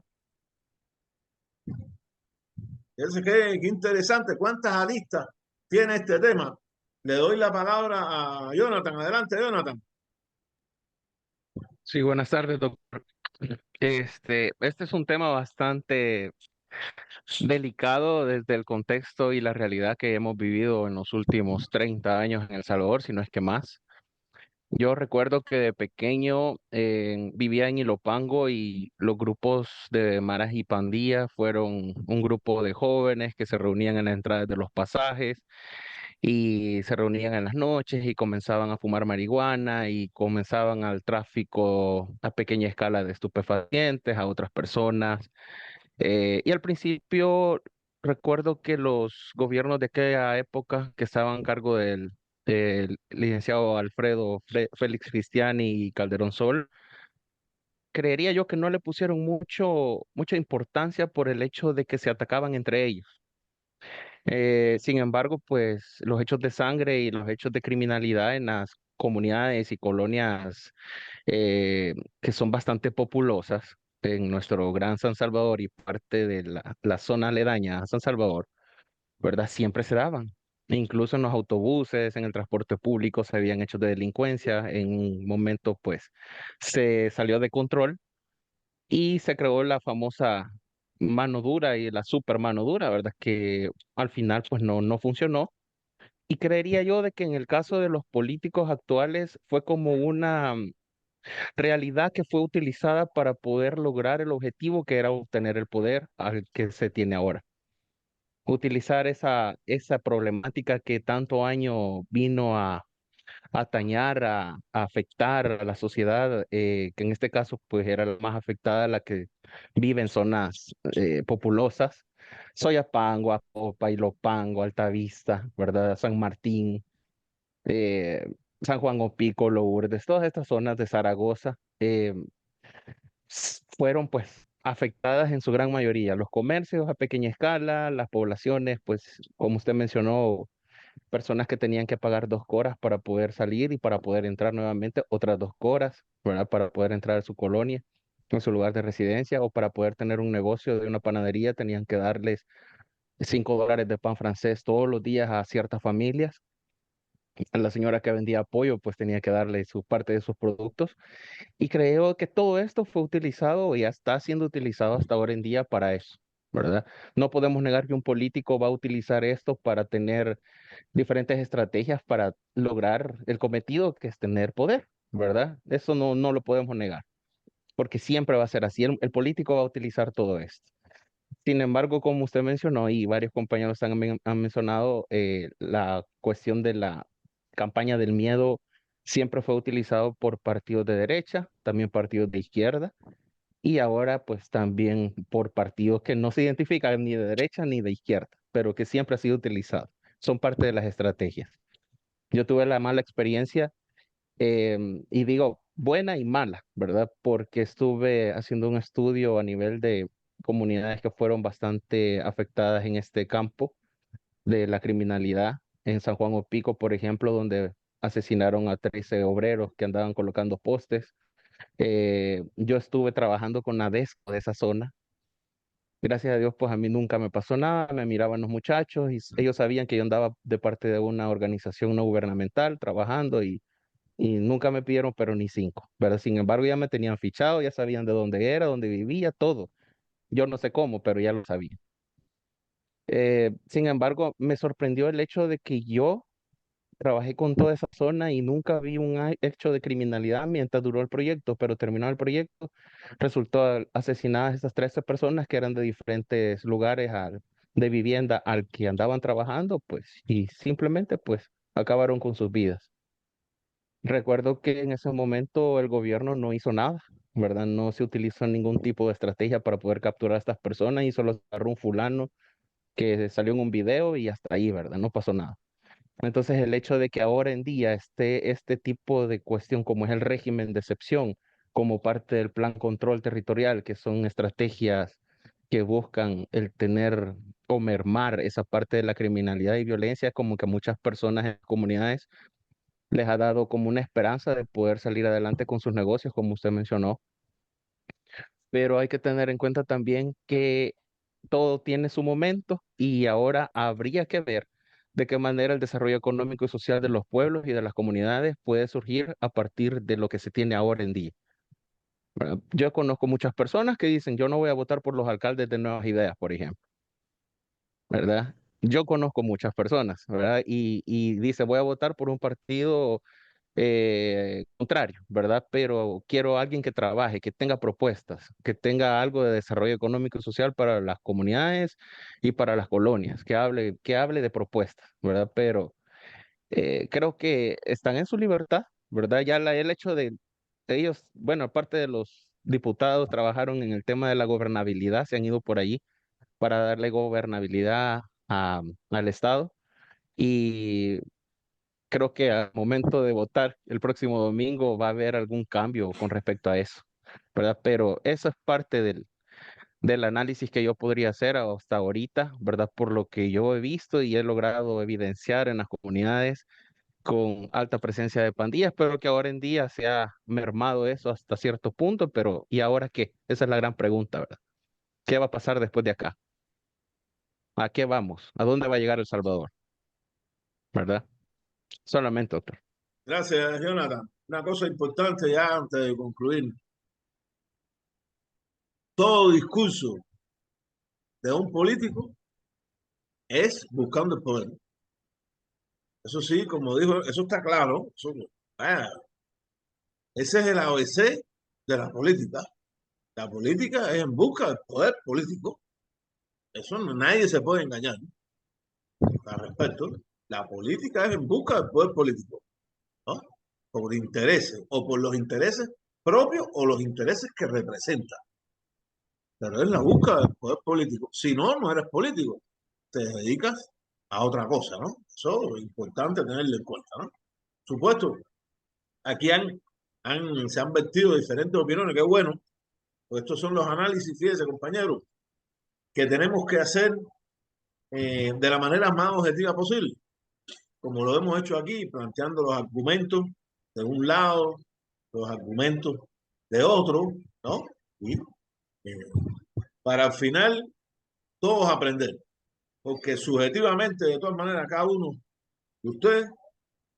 A: Fíjense qué interesante, cuántas aristas tiene este tema. Le doy la palabra a Jonathan. Adelante, Jonathan.
F: Sí, buenas tardes, doctor. Este es un tema bastante delicado desde el contexto y la realidad que hemos vivido en los últimos 30 años en El Salvador, si no es que más. Yo recuerdo que de pequeño vivía en Ilopango y los grupos de maras y pandillas fueron un grupo de jóvenes que se reunían en la entrada de los pasajes y se reunían en las noches y comenzaban a fumar marihuana y comenzaban al tráfico a pequeña escala de estupefacientes a otras personas. Y al principio recuerdo que los gobiernos de aquella época que estaban a cargo del licenciado Félix Cristiani y Calderón Sol, creería yo que no le pusieron mucha importancia por el hecho de que se atacaban entre ellos. Sin embargo, pues los hechos de sangre y los hechos de criminalidad en las comunidades y colonias que son bastante populosas en nuestro gran San Salvador y parte de la zona aledaña a San Salvador, ¿verdad? Siempre se daban. Incluso en los autobuses, en el transporte público se habían hechos de delincuencia. En un momento, pues, se salió de control y se creó la famosa mano dura y la super mano dura, ¿verdad? Que al final, pues, no funcionó. Y creería yo de que en el caso de los políticos actuales fue como una realidad que fue utilizada para poder lograr el objetivo que era obtener el poder al que se tiene ahora. Utilizar esa problemática que tanto año vino a atañar, a afectar a la sociedad, que en este caso pues era la más afectada, la que vive en zonas populosas, Soyapango, Apopa, Ilopango, Altavista, ¿verdad? San Martín, eh, San Juan Opico, Lourdes, todas estas zonas de Zaragoza. Fueron pues afectadas en su gran mayoría. Los comercios a pequeña escala, las poblaciones, pues como usted mencionó, personas que tenían que pagar 2 coras para poder salir y para poder entrar nuevamente, otras 2 coras, ¿verdad? Para poder entrar a su colonia, en su lugar de residencia, o para poder tener un negocio de una panadería, tenían que darles $5 de pan francés todos los días a ciertas familias. A la señora que vendía pollo, pues tenía que darle su parte de sus productos. Y creo que todo esto fue utilizado y ya está siendo utilizado hasta ahora en día para eso, ¿verdad? No podemos negar que un político va a utilizar esto para tener diferentes estrategias para lograr el cometido que es tener poder, ¿verdad? Eso no lo podemos negar, porque siempre va a ser así. El político va a utilizar todo esto. Sin embargo, como usted mencionó y varios compañeros han mencionado, la cuestión de la campaña del miedo siempre fue utilizado por partidos de derecha, también partidos de izquierda, y ahora pues también por partidos que no se identifican ni de derecha ni de izquierda, pero que siempre ha sido utilizado. Son parte de las estrategias. Yo tuve la mala experiencia, y digo buena y mala, ¿verdad? Porque estuve haciendo un estudio a nivel de comunidades que fueron bastante afectadas en este campo de la criminalidad, en San Juan Opico, por ejemplo, donde asesinaron a 13 obreros que andaban colocando postes. Yo estuve trabajando con ADESCO de esa zona. Gracias a Dios, pues a mí nunca me pasó nada, me miraban los muchachos y ellos sabían que yo andaba de parte de una organización no gubernamental trabajando y nunca me pidieron, pero ni 5, ¿verdad? Sin embargo, ya me tenían fichado, ya sabían de dónde era, dónde vivía, todo. Yo no sé cómo, pero ya lo sabía. Sin embargo, me sorprendió el hecho de que yo trabajé con toda esa zona y nunca vi un hecho de criminalidad mientras duró el proyecto, pero terminó el proyecto, resultó asesinadas estas 13 personas que eran de diferentes lugares de vivienda al que andaban trabajando, pues, y simplemente, pues, acabaron con sus vidas. Recuerdo que en ese momento el gobierno no hizo nada, ¿verdad? No se utilizó ningún tipo de estrategia para poder capturar a estas personas y solo agarró un fulano que salió en un video y hasta ahí, ¿verdad? No pasó nada. Entonces, el hecho de que ahora en día esté este tipo de cuestión como es el régimen de excepción, como parte del plan control territorial, que son estrategias que buscan el tener o mermar esa parte de la criminalidad y violencia, como que a muchas personas en comunidades les ha dado como una esperanza de poder salir adelante con sus negocios, como usted mencionó. Pero hay que tener en cuenta también que todo tiene su momento y ahora habría que ver de qué manera el desarrollo económico y social de los pueblos y de las comunidades puede surgir a partir de lo que se tiene ahora en día. ¿Verdad? Yo conozco muchas personas que dicen, yo no voy a votar por los alcaldes de Nuevas Ideas, por ejemplo, ¿verdad? Yo conozco muchas personas, ¿verdad? Y dice, voy a votar por un partido contrario, ¿verdad? Pero quiero a alguien que trabaje, que tenga propuestas, que tenga algo de desarrollo económico y social para las comunidades y para las colonias, que hable de propuestas, ¿verdad? Pero creo que están en su libertad, ¿verdad? El hecho de ellos, bueno, aparte de los diputados, trabajaron en el tema de la gobernabilidad, se han ido por allí para darle gobernabilidad al Estado. Y creo que al momento de votar el próximo domingo va a haber algún cambio con respecto a eso, ¿verdad? Pero eso es parte del análisis que yo podría hacer hasta ahorita, ¿verdad? Por lo que yo he visto y he logrado evidenciar en las comunidades con alta presencia de pandillas, pero que ahora en día se ha mermado eso hasta cierto punto, pero ¿y ahora qué? Esa es la gran pregunta, ¿verdad? ¿Qué va a pasar después de acá? ¿A qué vamos? ¿A dónde va a llegar El Salvador? ¿Verdad? Solamente, doctor.
A: Gracias, Jonathan. Una cosa importante ya antes de concluir. Todo discurso de un político es buscando el poder. Eso sí, como dijo, eso está claro. Ah, ese es el ABC de la política. La política es en busca del poder político. Eso nadie se puede engañar. Al respecto, la política es en busca del poder político, ¿no? Por intereses, o por los intereses propios o los intereses que representa. Pero es la búsqueda del poder político. Si no, no eres político. Te dedicas a otra cosa, ¿no? Eso es importante tenerlo en cuenta, ¿no? Supuesto, aquí se han vertido diferentes opiniones, qué bueno. Pues estos son los análisis, fíjense, compañeros, que tenemos que hacer de la manera más objetiva posible, como lo hemos hecho aquí, planteando los argumentos de un lado, los argumentos de otro, ¿no? Y para al final todos aprender, porque subjetivamente, de todas maneras, cada uno de ustedes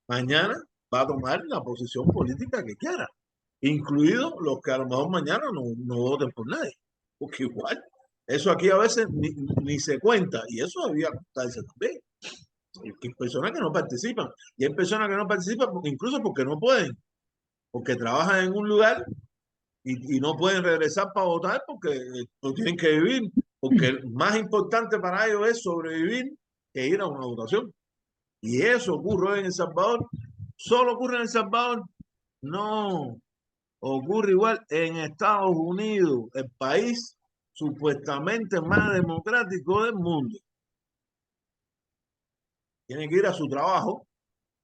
A: mañana va a tomar la posición política que quiera, incluidos los que a lo mejor mañana no voten por nadie, porque igual, eso aquí a veces ni se cuenta, y eso debía contarse también. Hay personas que no participan, y hay personas que no participan incluso porque no pueden, porque trabajan en un lugar y no pueden regresar para votar porque no tienen que vivir, porque más importante para ellos es sobrevivir que ir a una votación. Y eso ocurre en El Salvador. ¿Solo ocurre en El Salvador? No, ocurre igual en Estados Unidos, el país supuestamente más democrático del mundo. Tiene que ir a su trabajo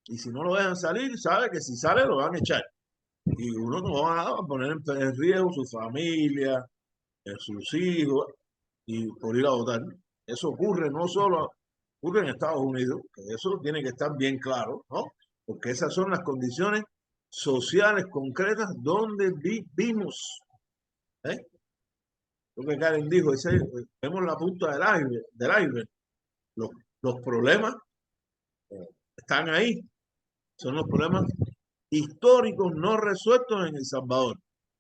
A: y si no lo dejan salir, sabe que si sale lo van a echar. Y uno no va a poner en riesgo su familia, sus hijos, y por ir a votar. Eso ocurre no solo ocurre en Estados Unidos, que eso tiene que estar bien claro, ¿no? Porque esas son las condiciones sociales concretas donde vivimos. ¿Eh? Lo que Karen dijo, vemos la punta del iceberg. Los, los problemas están ahí. Son los problemas históricos no resueltos en El Salvador.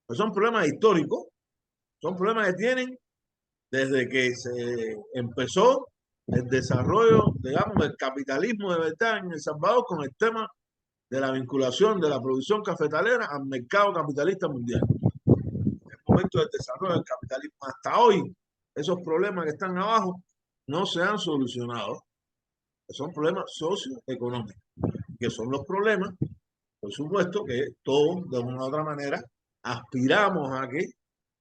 A: No son problemas históricos, son problemas que tienen desde que se empezó el desarrollo, digamos, del capitalismo de verdad en El Salvador con el tema de la vinculación de la producción cafetalera al mercado capitalista mundial. En el momento del desarrollo del capitalismo. Hasta hoy, esos problemas que están abajo no se han solucionado. Son problemas socioeconómicos, que son los problemas, por supuesto, que todos, de una u otra manera, aspiramos a que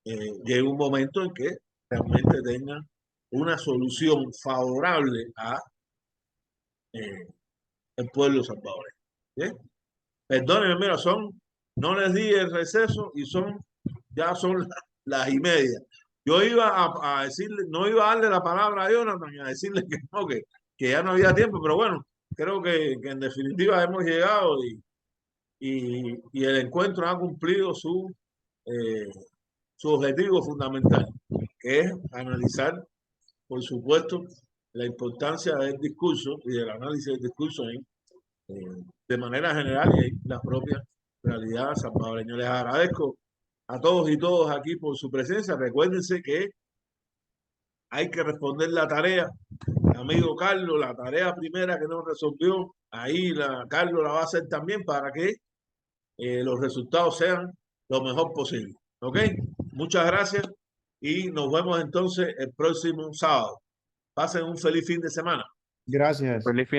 A: llegue un momento en que realmente tengan una solución favorable a el pueblo salvadoreño. ¿Sí? Perdónenme, mira, no les di el receso y ya son las 1:30. Yo iba a decirle, no iba a darle la palabra a Jonathan y a decirle que no, que ya no había tiempo, pero bueno, creo que en definitiva hemos llegado y el encuentro ha cumplido su objetivo fundamental, que es analizar, por supuesto, la importancia del discurso y del análisis del discurso de manera general y la propia realidad salvadoreña. Les agradezco a todos y todas aquí por su presencia. Recuérdense que hay que responder la tarea, amigo Carlos, la tarea primera que nos resolvió, ahí Carlos la va a hacer también para que los resultados sean lo mejor posible. ¿Ok? Muchas gracias y nos vemos entonces el próximo sábado. Pasen un feliz fin de semana.
B: Gracias.
F: Feliz fin de